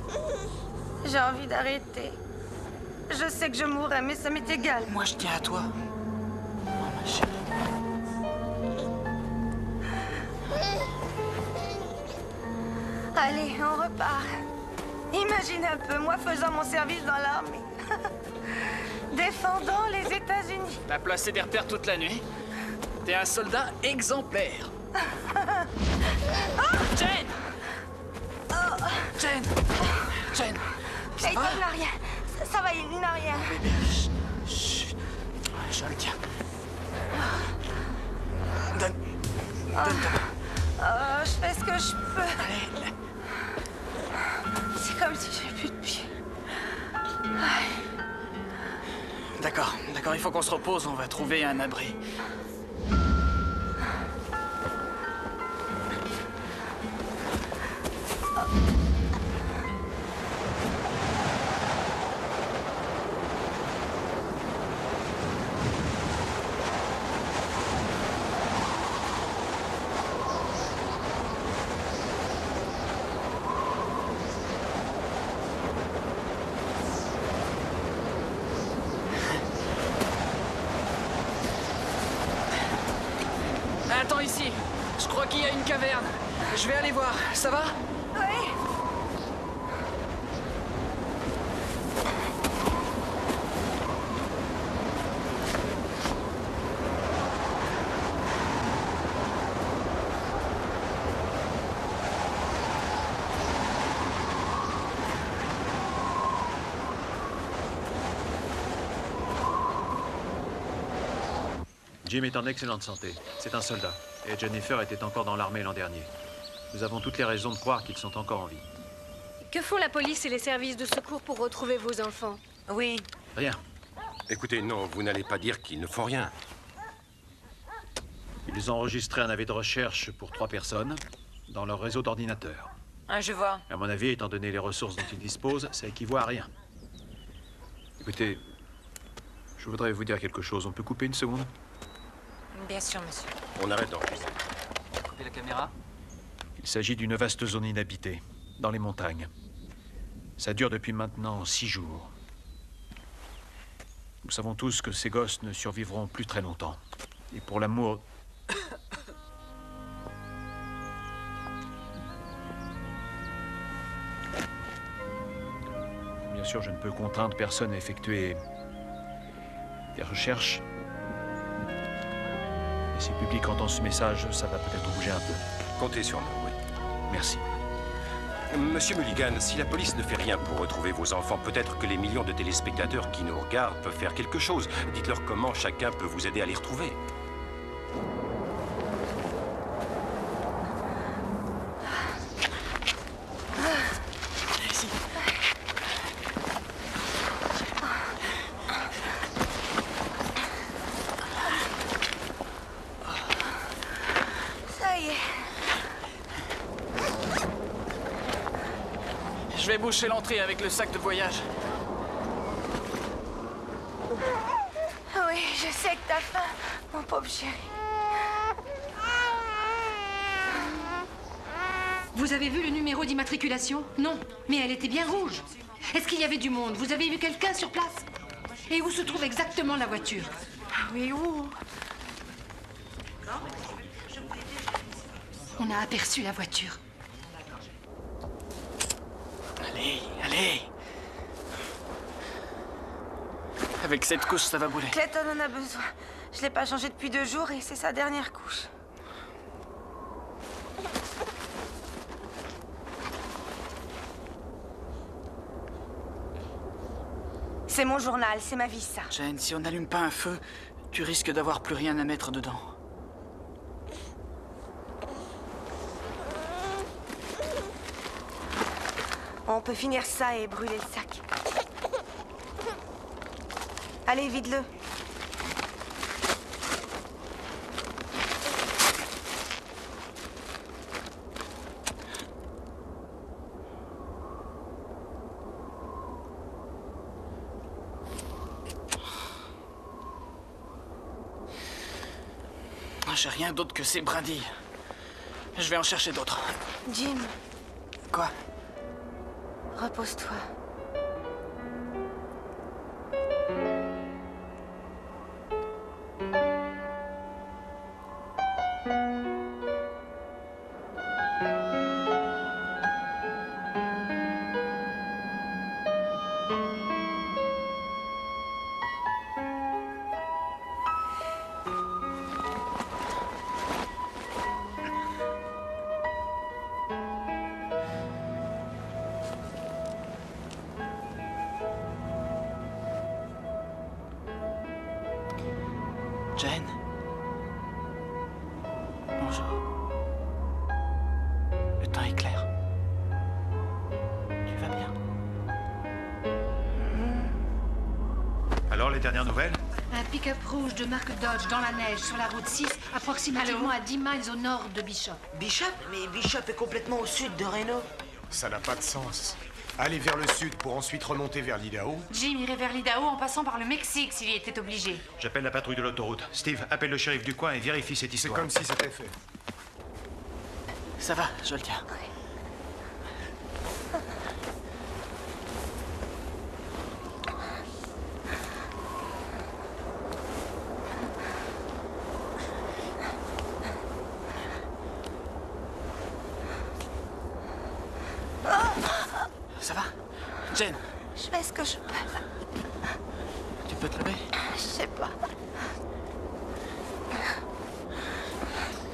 J'ai envie d'arrêter. Je sais que je mourrai, mais ça m'est égal. Moi, je tiens à toi. Oh, ma chérie. Allez, on repart. Imagine un peu, moi faisant mon service dans l'armée. Défendant les États-Unis. T'as placé des repères toute la nuit. T'es un soldat exemplaire. Jane! Jane! Jane! Ça va? Il n'a rien. Ça va, il n'a rien. Bébé, chut. Je le tiens. Donne ta main. Je fais ce que je peux. Allez. C'est comme si j'avais plus de pieds. D'accord, il faut qu'on se repose, on va trouver un abri. Attends ici. Je crois qu'il y a une caverne. Je vais aller voir. Ça va? Oui. Jim est en excellente santé. C'est un soldat. Et Jennifer était encore dans l'armée l'an dernier. Nous avons toutes les raisons de croire qu'ils sont encore en vie. Que font la police et les services de secours pour retrouver vos enfants? Oui. Rien. Écoutez, non, vous n'allez pas dire qu'ils ne font rien. Ils ont enregistré un avis de recherche pour 3 personnes dans leur réseau d'ordinateurs. Ah, je vois. À mon avis, étant donné les ressources dont ils disposent, ça équivaut à rien. Écoutez, je voudrais vous dire quelque chose. On peut couper une seconde? Bien sûr, monsieur. On arrête d'enregistrer. Coupez la caméra. Il s'agit d'une vaste zone inhabitée, dans les montagnes. Ça dure depuis maintenant 6 jours. Nous savons tous que ces gosses ne survivront plus très longtemps. Et pour l'amour... Bien sûr, je ne peux contraindre personne à effectuer des recherches. Et si le public entend ce message, ça va peut-être bouger un peu. Comptez sur nous, oui. Merci. Monsieur Mulligan, si la police ne fait rien pour retrouver vos enfants, peut-être que les millions de téléspectateurs qui nous regardent peuvent faire quelque chose. Dites-leur comment chacun peut vous aider à les retrouver. Ça y est. Je vais boucher l'entrée avec le sac de voyage. Oui, je sais que t'as faim, mon pauvre chéri. Vous avez vu le numéro d'immatriculation? Non, mais elle était bien rouge. Est-ce qu'il y avait du monde? Vous avez vu quelqu'un sur place? Et où se trouve exactement la voiture? Ah oui, où? On a aperçu la voiture. Allez, allez. Avec cette couche, ça va brûler. Clayton en a besoin. Je l'ai pas changé depuis 2 jours et c'est sa dernière couche. C'est mon journal, c'est ma vie, ça. Jane, si on n'allume pas un feu, tu risques d'avoir plus rien à mettre dedans. On peut finir ça et brûler le sac. Allez, vide-le. J'ai rien d'autre que ces brindilles. Je vais en chercher d'autres. Jim. Quoi? Repose-toi. Jane? Bonjour. Le temps est clair. Tu vas bien? Alors, les dernières nouvelles? Un pick-up rouge de marque Dodge dans la neige sur la route 6, approximativement à 10 miles au nord de Bishop. Bishop? Mais Bishop est complètement au sud de Reno. Ça n'a pas de sens. Aller vers le sud pour ensuite remonter vers l'Idaho. Jim irait vers l'Idaho en passant par le Mexique s'il y était obligé. J'appelle la patrouille de l'autoroute. Steve, appelle le shérif du coin et vérifie cette histoire. C'est comme si c'était fait. Ça va, je le tiens. Ça va? Jane? Je fais ce que je peux. Tu peux te lever? Je sais pas.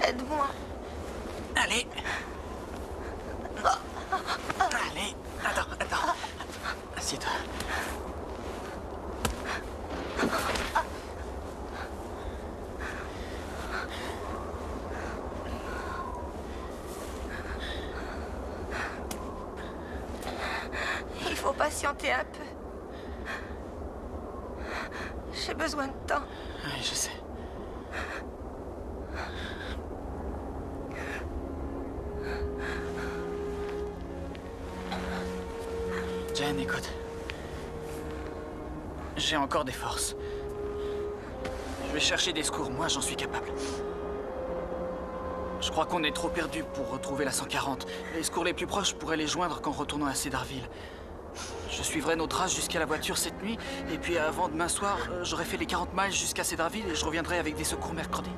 Aide-moi. Allez. Allez. Attends. Assieds-toi. Il faut patienter un peu. J'ai besoin de temps. Oui, je sais. Jane, écoute. J'ai encore des forces. Je vais chercher des secours, moi j'en suis capable. Je crois qu'on est trop perdus pour retrouver la 140. Les secours les plus proches pourraient les joindre qu'en retournant à Cedarville. Je suivrai nos traces jusqu'à la voiture cette nuit, et puis avant demain soir, j'aurai fait les 40 miles jusqu'à Cedarville et je reviendrai avec des secours mercredi.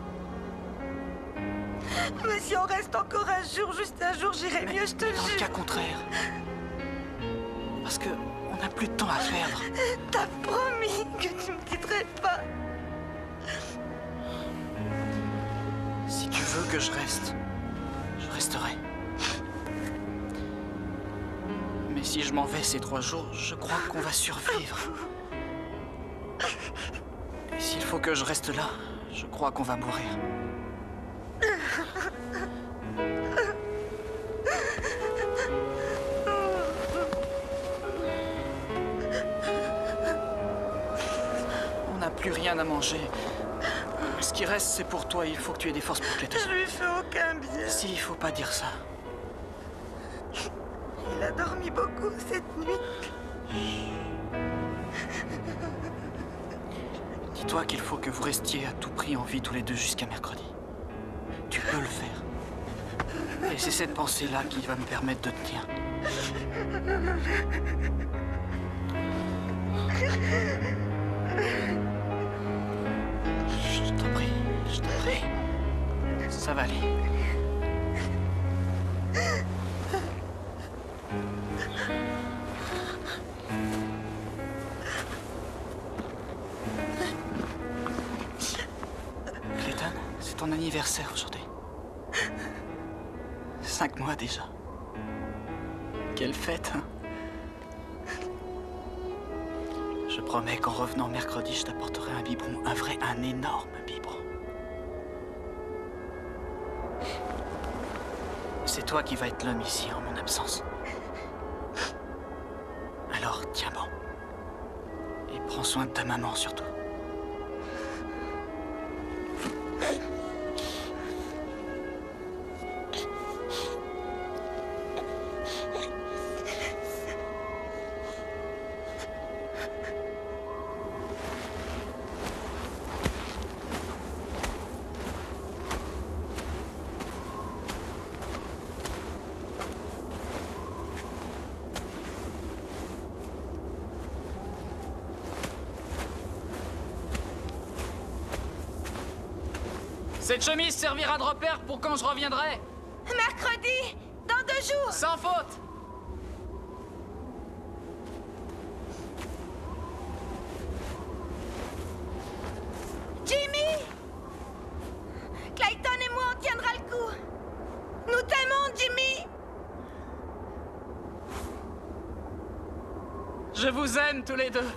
Mais si on reste encore un jour, juste un jour, j'irai mieux, je te Dans le jure. cas contraire. Parce que on n'a plus de temps à perdre. T'as promis que tu me quitterais pas. Si tu veux que je reste, je resterai. Mais si je m'en vais ces 3 jours, je crois qu'on va survivre. Et s'il faut que je reste là, je crois qu'on va mourir. On n'a plus rien à manger. Ce qui reste, c'est pour toi. Il faut que tu aies des forces pour Clayton. Je lui fais aucun bien. Si, il faut pas dire ça. Il a dormi beaucoup cette nuit. Dis-toi qu'il faut que vous restiez à tout prix en vie tous les deux jusqu'à mercredi. Tu peux le faire. Et c'est cette pensée-là qui va me permettre de tenir. Je t'en prie, je t'en prie. Ça va aller. Clayton, c'est ton anniversaire aujourd'hui. 5 mois déjà. Quelle fête, hein? Je promets qu'en revenant mercredi, je t'apporterai un biberon, un énorme biberon. C'est toi qui vas être l'homme ici en mon absence. Alors, tiens bon. Et prends soin de ta maman surtout. Cette chemise servira de repère pour quand je reviendrai. Mercredi, dans 2 jours. Sans faute. Jimmy! Clayton et moi, on tiendra le coup. Nous t'aimons, Jimmy. Je vous aime tous les deux.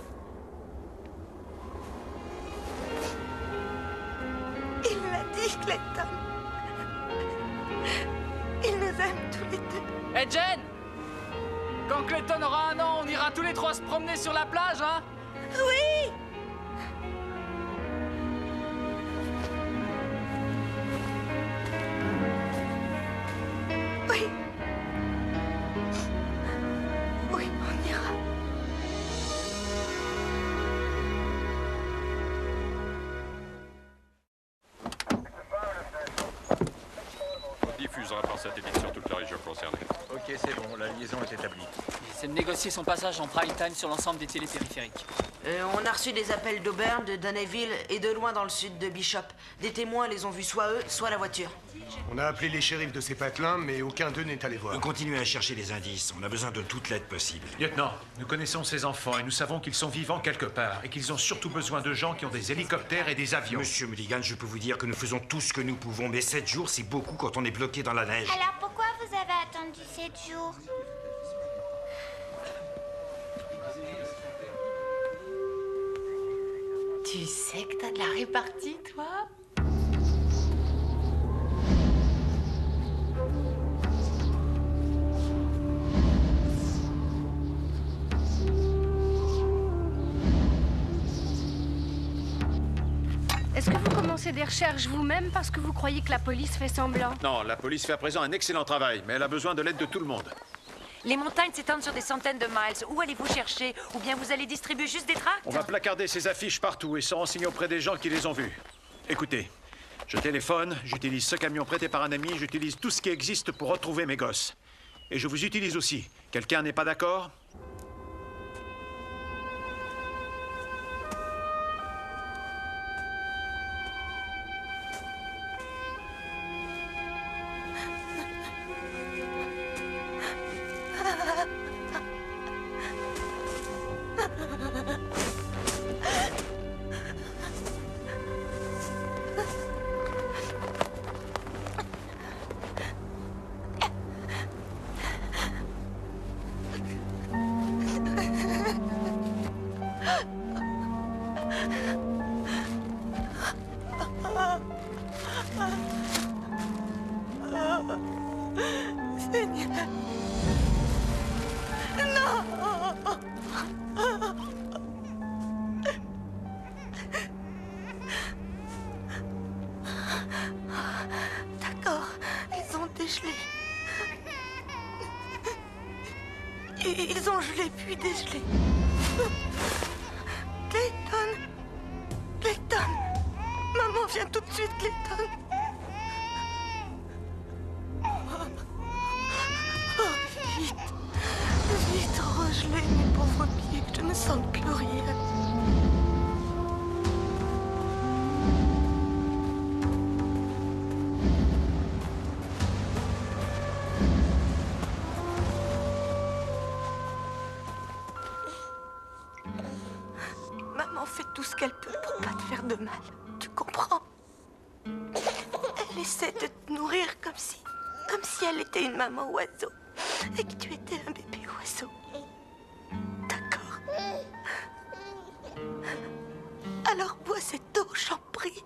Il l'a dit, Clayton. Il nous aime tous les deux. Hey Jen! Quand Clayton aura 1 an, on ira tous les 3 se promener sur la plage, hein? Oui! Oui. Oui, on ira. On diffusera par satellite sur toute la région concernée. Ok, c'est bon, la liaison est établie. C'est de négocier son passage en prime time sur l'ensemble des télépériphériques. On a reçu des appels d'Auburn, de Donneville et de loin dans le sud de Bishop. Des témoins les ont vus soit eux, soit la voiture. On a appelé les shérifs de ces patelins, mais aucun d'eux n'est allé voir. On continue à chercher des indices. On a besoin de toute l'aide possible. Lieutenant, nous connaissons ces enfants et nous savons qu'ils sont vivants quelque part et qu'ils ont surtout besoin de gens qui ont des hélicoptères et des avions. Monsieur Mulligan, je peux vous dire que nous faisons tout ce que nous pouvons, mais 7 jours, c'est beaucoup quand on est bloqué dans la neige. Alors pourquoi vous avez attendu 7 jours? Tu sais que t'as de la répartie, toi? Est-ce que vous commencez des recherches vous-même parce que vous croyez que la police fait semblant? Non, la police fait à présent un excellent travail, mais elle a besoin de l'aide de tout le monde. Les montagnes s'étendent sur des centaines de miles. Où allez-vous chercher? Ou bien vous allez distribuer juste des tracts? On va placarder ces affiches partout et se renseigner auprès des gens qui les ont vues. Écoutez, je téléphone, j'utilise ce camion prêté par un ami, j'utilise tout ce qui existe pour retrouver mes gosses. Et je vous utilise aussi. Quelqu'un n'est pas d'accord? Seigneur. Non. D'accord, ils ont dégelé. Ils ont gelé puis dégelé. Clayton. Clayton. Maman, viens tout de suite, Clayton. enlever mes pauvres pieds, que je ne sente plus rien. Maman fait tout ce qu'elle peut pour pas te faire de mal. Tu comprends? Elle essaie de te nourrir comme si elle était une maman oiseau et que tu étais un bébé oiseau. D'accord? Alors bois cette eau, j'en prie.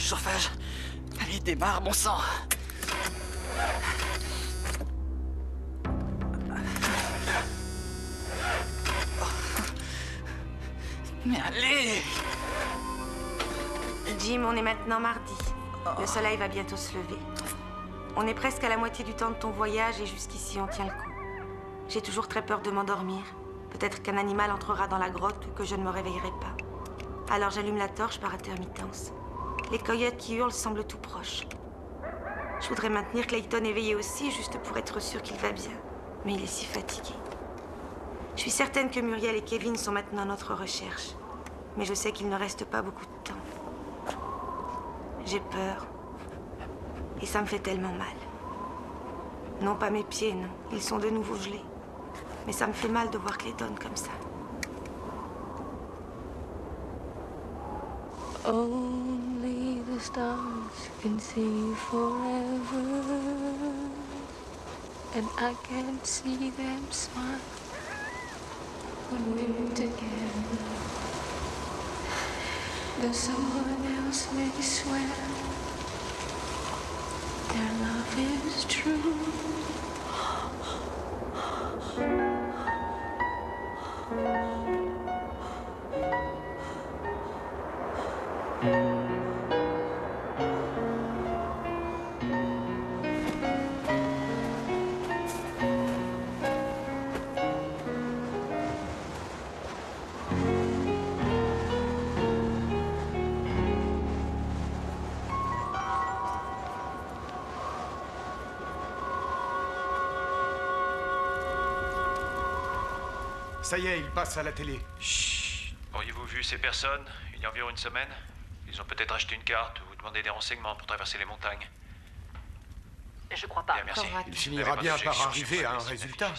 Chauffage. Allez, démarre, bon sang. Mais allez! Jim, on est maintenant mardi. Le soleil va bientôt se lever. On est presque à la moitié du temps de ton voyage et jusqu'ici, on tient le coup. J'ai toujours très peur de m'endormir. Peut-être qu'un animal entrera dans la grotte ou que je ne me réveillerai pas. Alors j'allume la torche par intermittence. Les coyotes qui hurlent semblent tout proches. Je voudrais maintenir Clayton éveillé aussi, juste pour être sûr qu'il va bien. Mais il est si fatigué. Je suis certaine que Muriel et Kevin sont maintenant à notre recherche. Mais je sais qu'il ne reste pas beaucoup de temps. J'ai peur. Et ça me fait tellement mal. Non, pas mes pieds, non. Ils sont de nouveau gelés. Mais ça me fait mal de voir Clayton comme ça. Only the stars can see forever, and I can't see them smile when we're together. Though someone else may swear their love is true. Ça y est, il passe à la télé. Chut. Auriez-vous vu ces personnes il y a environ une semaine? Ils ont peut-être acheté une carte ou demandé des renseignements pour traverser les montagnes. Je crois pas. Bien, merci. Il finira bien par arriver à un résultat.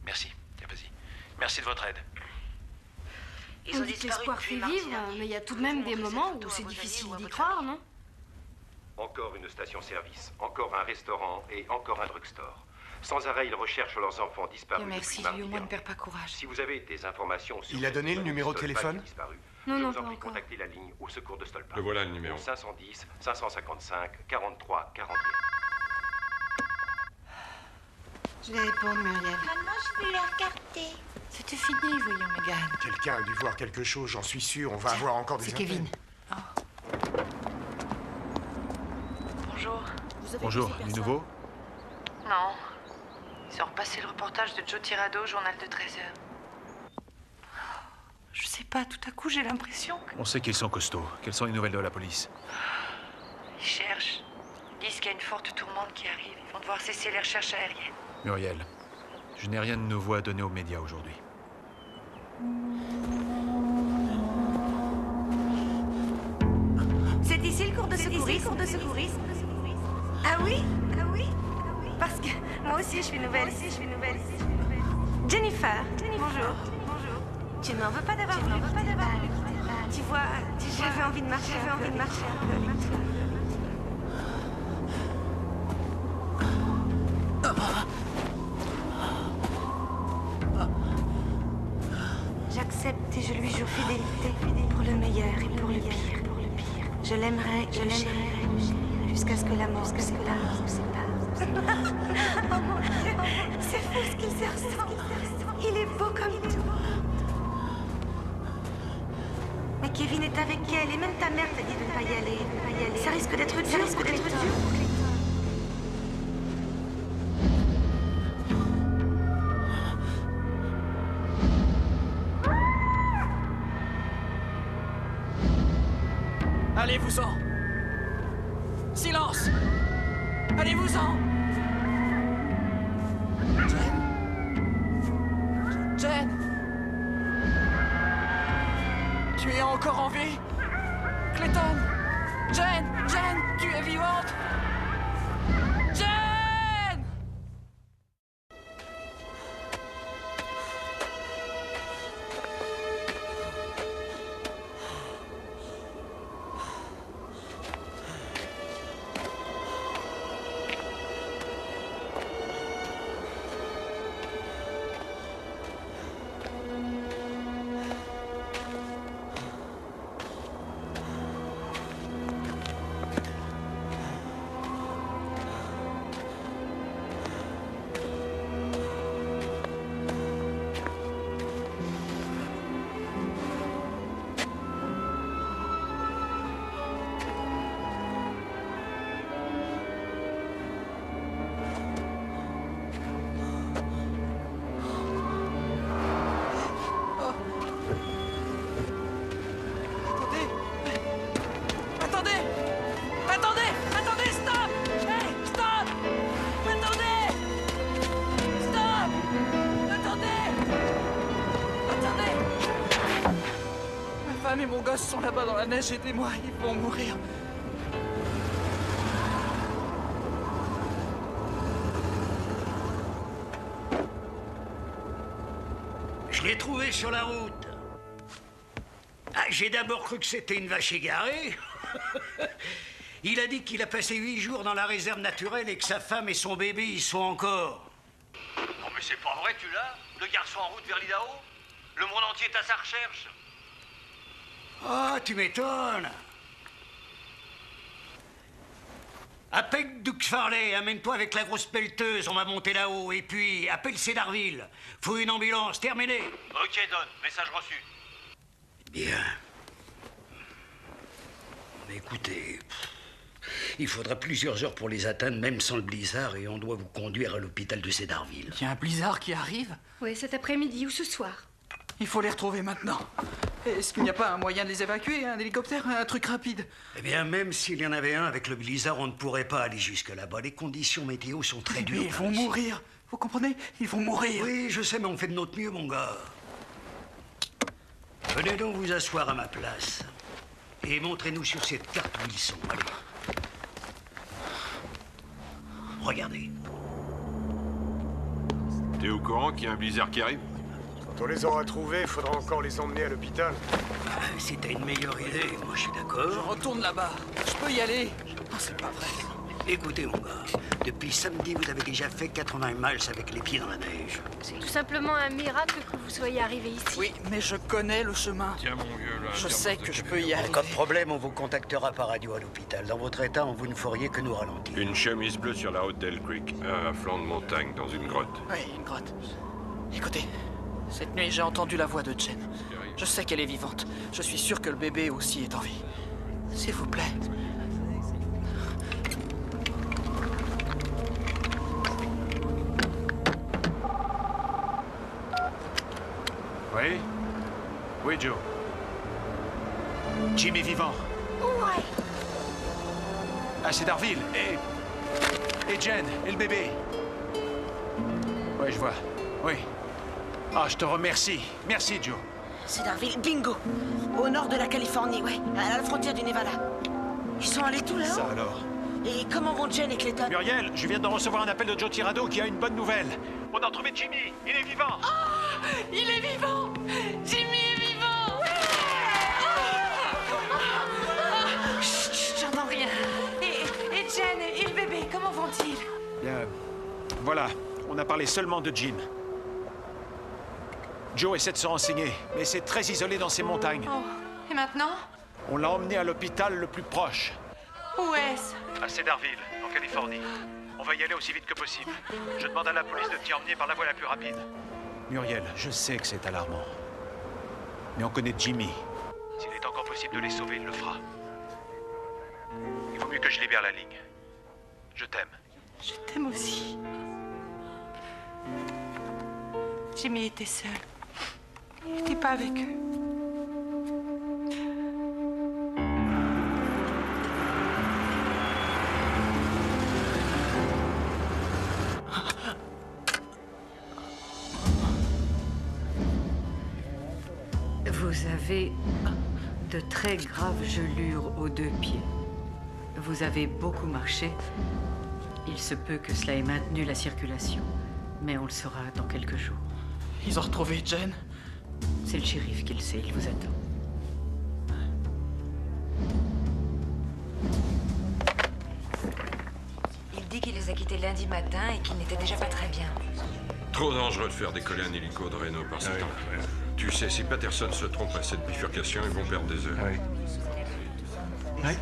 Merci. Bien, vas-y. Merci de votre aide. On dit que l'espoir fait vivre, mais il y a tout de même des moments où c'est difficile d'y croire, non? Encore une station-service, encore un restaurant et encore un drugstore. Sans arrêt, ils recherchent leurs enfants disparus. Merci, depuis lui, au mardi moins ne dernier. perds pas courage. Si vous avez des informations sur... Il a donné le numéro de téléphone? Non, je non, vous en pas prie, encore. contactez la ligne au secours de Stolpa. Le voilà le numéro. 510 555 43 41. Je vais répondre, Muriel. Maman, je vais le regarder. C'était fini, voyons, Megan. Quelqu'un a dû voir quelque chose, j'en suis sûr. On va avoir encore des C'est appels. Kevin. Bonjour. Bonjour, du nouveau? Non. Ils ont repassé le reportage de Joe Tirado au journal de 13h. Je sais pas, tout à coup j'ai l'impression que... On sait qu'ils sont costauds. Quelles sont les nouvelles de la police? Ils cherchent. Ils disent qu'il y a une forte tourmente qui arrive. Ils vont devoir cesser les recherches aériennes. Muriel, je n'ai rien de nouveau à donner aux médias aujourd'hui. C'est ici le cours de secourisme. Ah oui? Parce que moi aussi je suis nouvelle. Jennifer, bonjour. Tu n'en veux pas d'avoir voulu quitter le bal. Tu vois, j'avais envie de marcher un peu. J'accepte et je lui jure fidélité pour le meilleur et pour le pire. Je l'aimerai jusqu'à ce que la mort nous sépare. Oh mon Dieu, c'est fou ce qu'il se ressent. Il est beau comme tout. Mais Kevin est avec elle et même ta mère t'a dit de ne pas y aller. Ça risque d'être dur pour Clayton. Allez-vous-en! Silence! Allez-vous-en! Jen! Tu es encore en vie? Clayton! Jen! Tu es vivante? Jen! Attendez, stop! Hey, stop! Attendez! Stop! Attendez! Ma femme et mon gosse sont là-bas dans la neige, aidez-moi, ils vont mourir. Je l'ai trouvé sur la route. Ah, j'ai d'abord cru que c'était une vache égarée. Il a dit qu'il a passé 8 jours dans la réserve naturelle et que sa femme et son bébé y sont encore. Non mais c'est pas vrai, tu l'as? Le garçon en route vers l'Idaho? Le monde entier est à sa recherche. Ah, tu m'étonnes. Appelle Duke Farley, amène-toi avec la grosse pelleteuse, on va monter là-haut. Et puis, appelle Cedarville. Faut une ambulance, terminé. Ok, Don, message reçu. Bien. Mais écoutez, il faudra plusieurs heures pour les atteindre, même sans le blizzard, et on doit vous conduire à l'hôpital de Cedarville. Il y a un blizzard qui arrive? Oui, cet après-midi ou ce soir. Il faut les retrouver maintenant. Est-ce qu'il n'y a pas un moyen de les évacuer? Un hélicoptère? Un truc rapide? Eh bien, même s'il y en avait un avec le blizzard, on ne pourrait pas aller jusque là-bas. Les conditions météo sont très dures. Mais ils vont mourir. Vous comprenez? Ils vont mourir. Oui, je sais, mais on fait de notre mieux, mon gars. Venez donc vous asseoir à ma place. Et montrez-nous sur cette carte où ils sont. Allez. Regardez. T'es au courant qu'il y a un blizzard qui arrive? Quand on les aura trouvés, il faudra encore les emmener à l'hôpital. Si t'as une meilleure idée, moi je suis d'accord. Je retourne là-bas. Je peux y aller. Oh, c'est pas vrai. Écoutez, mon gars, depuis samedi, vous avez déjà fait 80 miles avec les pieds dans la neige. C'est tout simplement un miracle que vous soyez arrivé ici. Oui, mais je connais le chemin. Tiens, mon vieux, là. Je sais que je peux y aller. Comme problème, on vous contactera par radio à l'hôpital. Dans votre état, vous ne feriez que nous ralentir. Une chemise bleue sur la route d'El Creek, à flanc de montagne, dans une grotte. Oui, une grotte. Écoutez, cette nuit, j'ai entendu la voix de Jen. Je sais qu'elle est vivante. Je suis sûr que le bébé aussi est en vie. S'il vous plaît. Oui? Oui, Joe. Jim est vivant. Ouais. À Cedarville. Et Jen, et le bébé. Oui, je vois. Oui. Ah, je te remercie. Merci, Joe. Cedarville, bingo. Au nord de la Californie, ouais. À la frontière du Nevada. Ils sont allés tout là-haut. Ça alors. Et comment vont Jen et Clayton? Muriel, je viens de recevoir un appel de Joe Tirado qui a une bonne nouvelle. On a retrouvé Jimmy. Il est vivant. Il est vivant! Jimmy est vivant! Voilà, on a parlé seulement de Jim. Joe essaie de se renseigner, mais c'est très isolé dans ces montagnes. Oh, et maintenant? On l'a emmené à l'hôpital le plus proche. Où est-ce? À Cedarville, en Californie. On va y aller aussi vite que possible. Je demande à la police de t'y emmener par la voie la plus rapide. Muriel, je sais que c'est alarmant. Mais on connaît Jimmy. S'il est encore possible de les sauver, il le fera. Il vaut mieux que je libère la ligne. Je t'aime. Je t'aime aussi. Jimmy était seul. Il n'était pas avec eux. Vous avez de très graves gelures aux 2 pieds. Vous avez beaucoup marché. Il se peut que cela ait maintenu la circulation, mais on le saura dans quelques jours. Ils ont retrouvé Jen? C'est le shérif qui le sait, il vous attend. Il dit qu'il les a quittés lundi matin et qu'il n'était déjà pas très bien. Trop dangereux de faire décoller un hélico de Reno par ce temps. Tu sais, si Patterson se trompe à cette bifurcation, ils vont perdre des heures. Oui.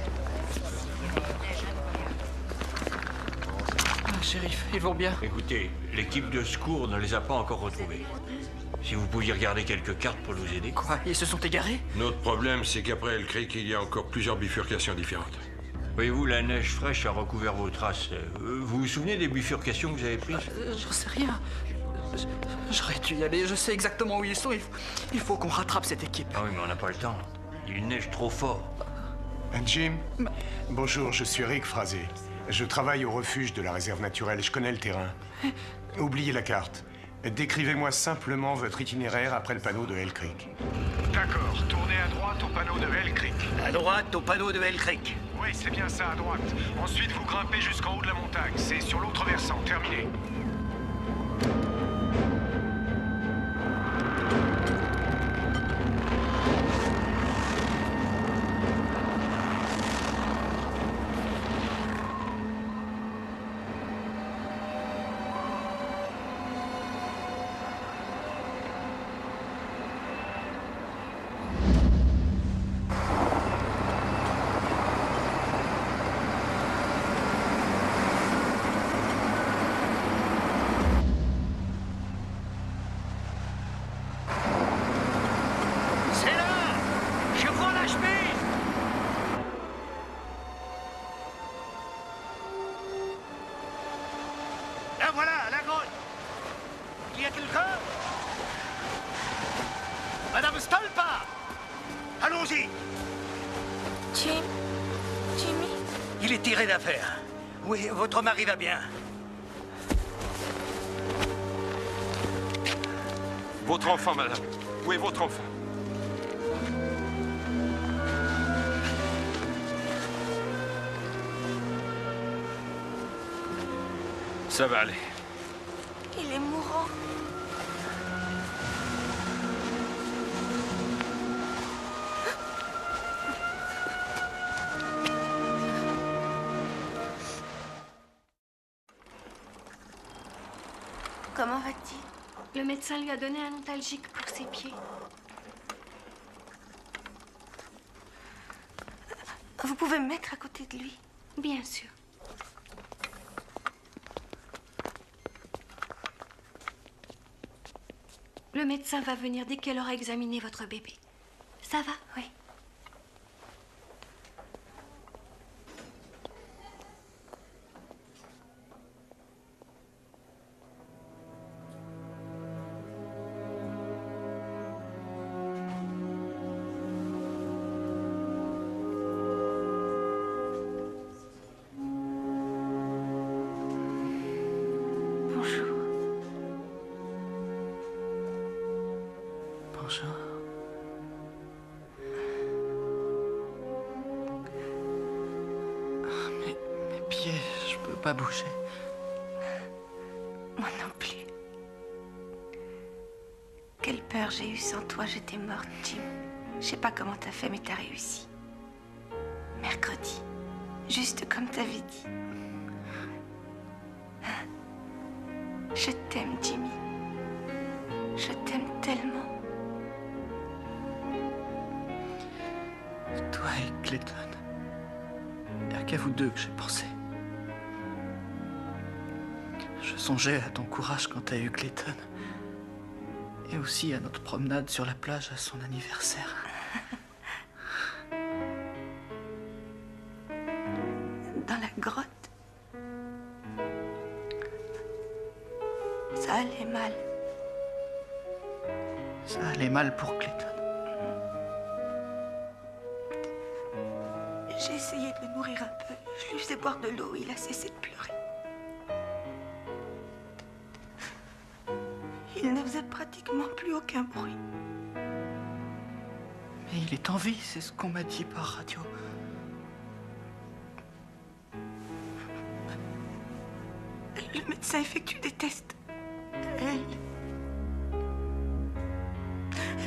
Ah, shérif, ils vont bien. Écoutez, l'équipe de secours ne les a pas encore retrouvés. Si vous pouviez regarder quelques cartes pour nous aider. Quoi? Ils se sont égarés? Notre problème, c'est qu'après El Creek, il y a encore plusieurs bifurcations différentes. Voyez-vous, la neige fraîche a recouvert vos traces. Vous vous souvenez des bifurcations que vous avez prises? J'en sais rien. J'aurais dû y aller, je sais exactement où ils sont. Il faut qu'on rattrape cette équipe. Ah oui, mais on n'a pas le temps. Il neige trop fort. Jim, bonjour, je suis Rick Frazé. Je travaille au refuge de la réserve naturelle, je connais le terrain. Oubliez la carte. Décrivez-moi simplement votre itinéraire après le panneau de Hell Creek. D'accord, tournez à droite au panneau de Hell Creek. À droite au panneau de Hell Creek. Oui, c'est bien ça, à droite. Ensuite, vous grimpez jusqu'en haut de la montagne. C'est sur l'autre versant, terminé. Madame Stolpa! Allons-y! Jimmy? Il est tiré d'affaire. Oui, votre mari va bien. Votre enfant, madame. Où est votre enfant? Ça va aller. Il est mourant. Comment va-t-il? Le médecin lui a donné un antalgique pour ses pieds. Vous pouvez me mettre à côté de lui? Bien sûr. Le médecin va venir dès qu'elle aura examiné votre bébé. Ça va? Oui. Mes pieds, je peux pas bouger. Moi non plus. Quelle peur j'ai eue sans toi, j'étais morte, Jim. Je sais pas comment t'as fait, mais t'as réussi. Mercredi, juste comme t'avais dit. Je t'aime, Jimmy. Je t'aime tellement. Toi et Clayton. Il n'y a qu'à vous deux que j'ai pensé. Je songeais à ton courage quand t'as eu Clayton. Et aussi à notre promenade sur la plage à son anniversaire. Dans la grotte. Ça allait mal. Ça allait mal pour Clayton. J'ai essayé de le nourrir un peu. Je lui faisais boire de l'eau. Il a cessé de pleurer. Il ne faisait pratiquement plus aucun bruit. Mais il est en vie, c'est ce qu'on m'a dit par radio. Le médecin effectue des tests.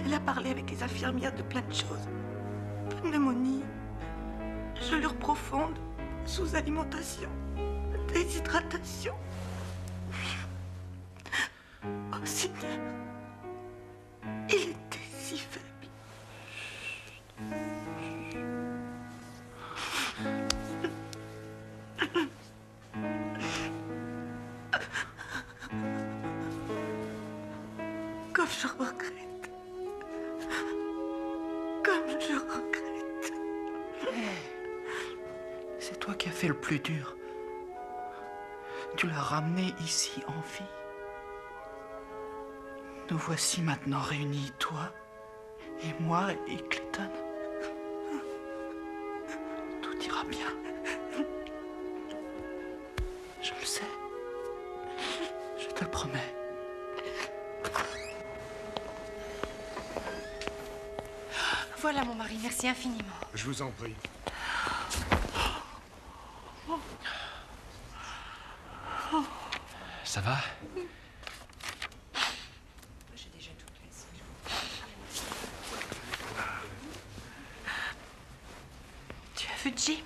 Elle a parlé avec les infirmières de plein de choses. Pneumonie, gelure profonde, sous-alimentation, déshydratation. Oh Seigneur, il était si faible. Comme je regrette. Comme je regrette. C'est toi qui as fait le plus dur. Tu l'as ramené ici en vie. Nous voici maintenant réunis, toi et moi et Clayton. Tout ira bien. Je le sais. Je te le promets. Voilà mon mari, merci infiniment. Je vous en prie. Ça va? Tu as vu Jim?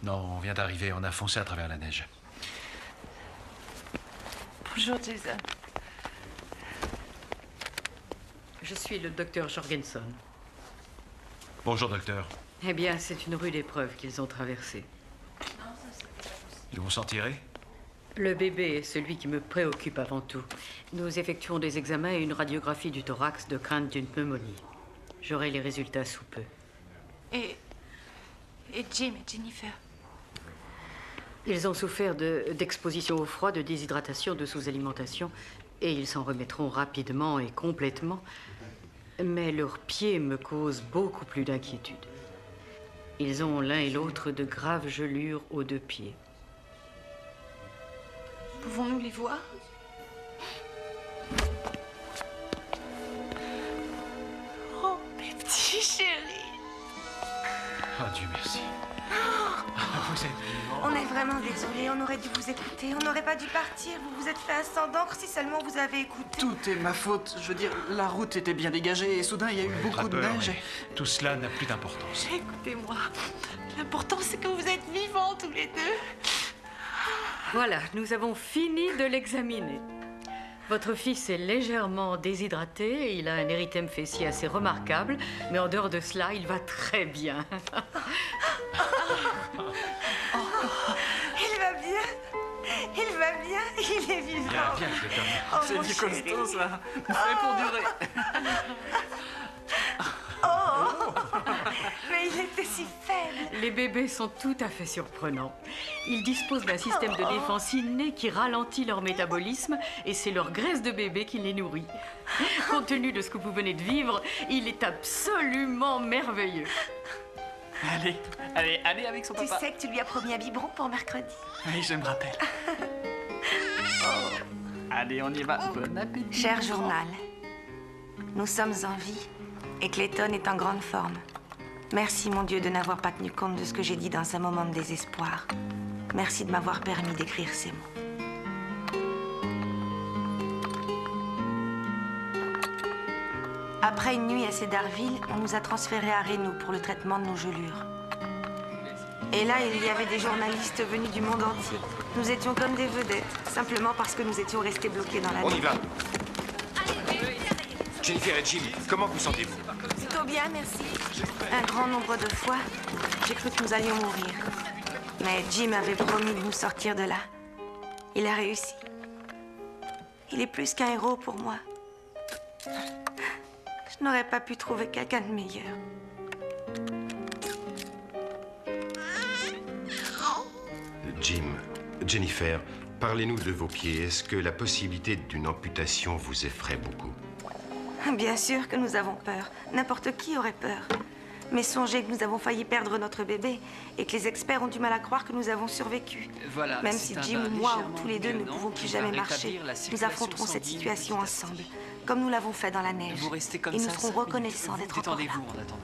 Non, on vient d'arriver, on a foncé à travers la neige. Bonjour Jason. Je suis le docteur Jorgensen. Bonjour, docteur. Eh bien, c'est une rude épreuve qu'ils ont traversée. Ils vont s'en tirer? Le bébé est celui qui me préoccupe avant tout. Nous effectuons des examens et une radiographie du thorax de crainte d'une pneumonie. J'aurai les résultats sous peu. Et Jim et Jennifer? Ils ont souffert d'exposition au froid, de déshydratation, de sous-alimentation, et ils s'en remettront rapidement et complètement. Mais leurs pieds me causent beaucoup plus d'inquiétude. Ils ont l'un et l'autre de graves gelures aux deux pieds. Pouvons-nous les voir? Oh, mes petits chéris! Oh, Dieu merci. Vous êtes vivants. On est vraiment désolés, on aurait dû vous écouter. On n'aurait pas dû partir. Vous vous êtes fait un sang d'encre si seulement vous avez écouté. Tout est ma faute. Je veux dire, la route était bien dégagée et soudain, il y a eu beaucoup de neige. Mais tout cela n'a plus d'importance. Écoutez-moi, l'important c'est que vous êtes vivants tous les deux. Voilà, nous avons fini de l'examiner. Votre fils est légèrement déshydraté, il a un érythème fessier assez remarquable, mais en dehors de cela, il va très bien. Il va bien. Il va bien. Il est vivant. Viens, Clayton. Oh, c'est mon du chéri. costaud, ça. Prêt pour durer. Oh, mais il était si faible. Les bébés sont tout à fait surprenants. Ils disposent d'un système de défense inné qui ralentit leur métabolisme et c'est leur graisse de bébé qui les nourrit. Compte tenu de ce que vous venez de vivre, il est absolument merveilleux. Allez avec son Tu papa. sais que tu lui as promis un biberon pour mercredi. Oui, je me rappelle. Allez, on y va. Bon appétit. Cher journal, nous sommes en vie et Clayton est en grande forme. Merci, mon Dieu, de n'avoir pas tenu compte de ce que j'ai dit dans un moment de désespoir. Merci de m'avoir permis d'écrire ces mots. Après une nuit à Cedarville, on nous a transférés à Reno pour le traitement de nos gelures. Et là, il y avait des journalistes venus du monde entier. Nous étions comme des vedettes, simplement parce que nous étions restés bloqués dans la neige. On y va. Jennifer et Jim, comment vous sentez-vous? Plutôt bien, merci. Un grand nombre de fois, j'ai cru que nous allions mourir. Mais Jim avait promis de nous sortir de là. Il a réussi. Il est plus qu'un héros pour moi. Je n'aurais pas pu trouver quelqu'un de meilleur. Jim, Jennifer, parlez-nous de vos pieds. Est-ce que la possibilité d'une amputation vous effraie beaucoup? Bien sûr que nous avons peur. N'importe qui aurait peur. Mais songez que nous avons failli perdre notre bébé et que les experts ont du mal à croire que nous avons survécu. Voilà, même si Jim ou moi ou tous les deux ne pouvons plus jamais marcher, nous affronterons cette situation ensemble, comme nous l'avons fait dans la neige. Vous restez comme et ça, nous serons reconnaissants d'être encore là. Détendez-vous en attendant.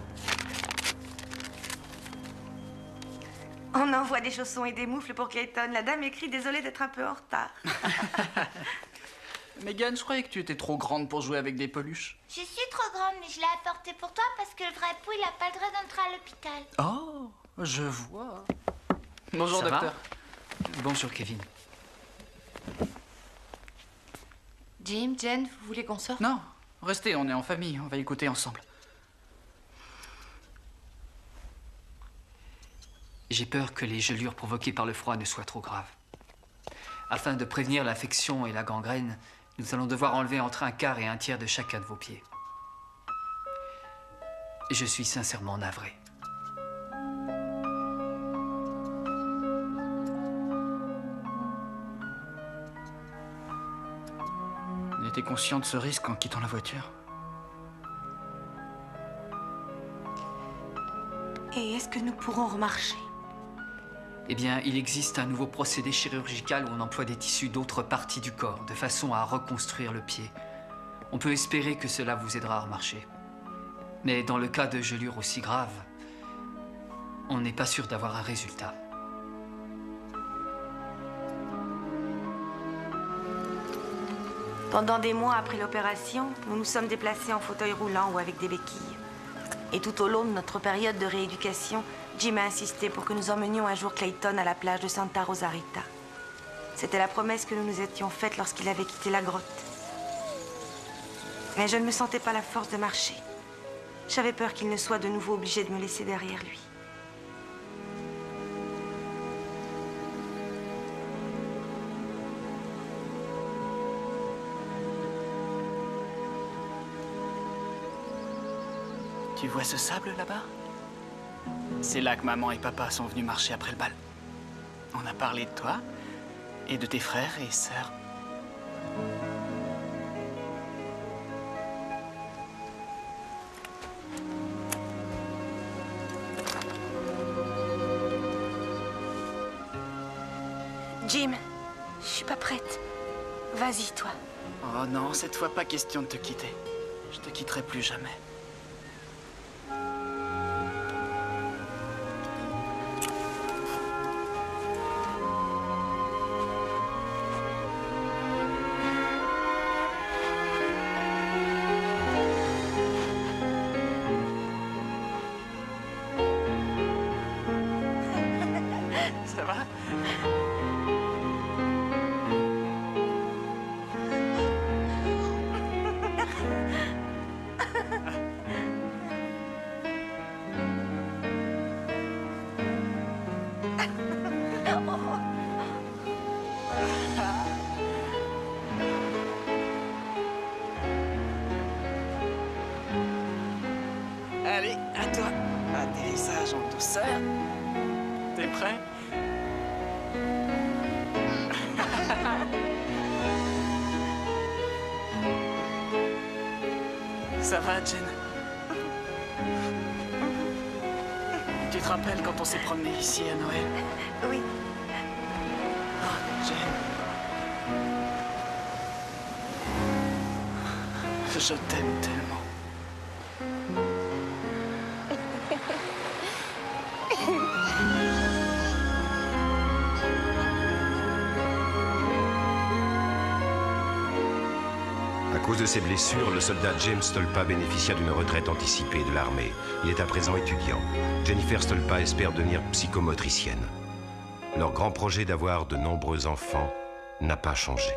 On envoie des chaussons et des moufles pour Clayton. La dame écrit « Désolée d'être un peu en retard ». Megan, je croyais que tu étais trop grande pour jouer avec des peluches. Je suis trop grande, mais je l'ai apporté pour toi parce que le vrai pou, il a pas le droit d'entrer à l'hôpital. Oh, je vois. Bonjour, Ça va? docteur. Bonjour, Kevin. Jim, Jen, vous voulez qu'on sorte? Non, restez, on est en famille, on va écouter ensemble. J'ai peur que les gelures provoquées par le froid ne soient trop graves. Afin de prévenir l'infection et la gangrène, nous allons devoir enlever entre un quart et un tiers de chacun de vos pieds. Je suis sincèrement navré. On était conscient de ce risque en quittant la voiture. Et est-ce que nous pourrons remarcher? Eh bien, il existe un nouveau procédé chirurgical où on emploie des tissus d'autres parties du corps, de façon à reconstruire le pied. On peut espérer que cela vous aidera à remarcher. Mais dans le cas de gelures aussi graves, on n'est pas sûr d'avoir un résultat. Pendant des mois après l'opération, nous nous sommes déplacés en fauteuil roulant ou avec des béquilles. Et tout au long de notre période de rééducation, Jim a insisté pour que nous emmenions un jour Clayton à la plage de Santa Rosa Rita. C'était la promesse que nous nous étions faite lorsqu'il avait quitté la grotte. Mais je ne me sentais pas la force de marcher. J'avais peur qu'il ne soit de nouveau obligé de me laisser derrière lui. Tu vois ce sable là-bas? C'est là que maman et papa sont venus marcher après le bal. On a parlé de toi et de tes frères et sœurs. Jim, je suis pas prête. Vas-y, toi. Oh non, cette fois pas question de te quitter. Je te quitterai plus jamais. Ça va? Allez, à toi. Atterrissage en douceur. T'es prêt? Ça va, Jen? Tu te rappelles quand on s'est promené ici à Noël? Oui. Oh, Jen. Je t'aime tellement. cause de ses blessures, le soldat James Stolpa bénéficia d'une retraite anticipée de l'armée. Il est à présent étudiant. Jennifer Stolpa espère devenir psychomotricienne. Leur grand projet d'avoir de nombreux enfants n'a pas changé.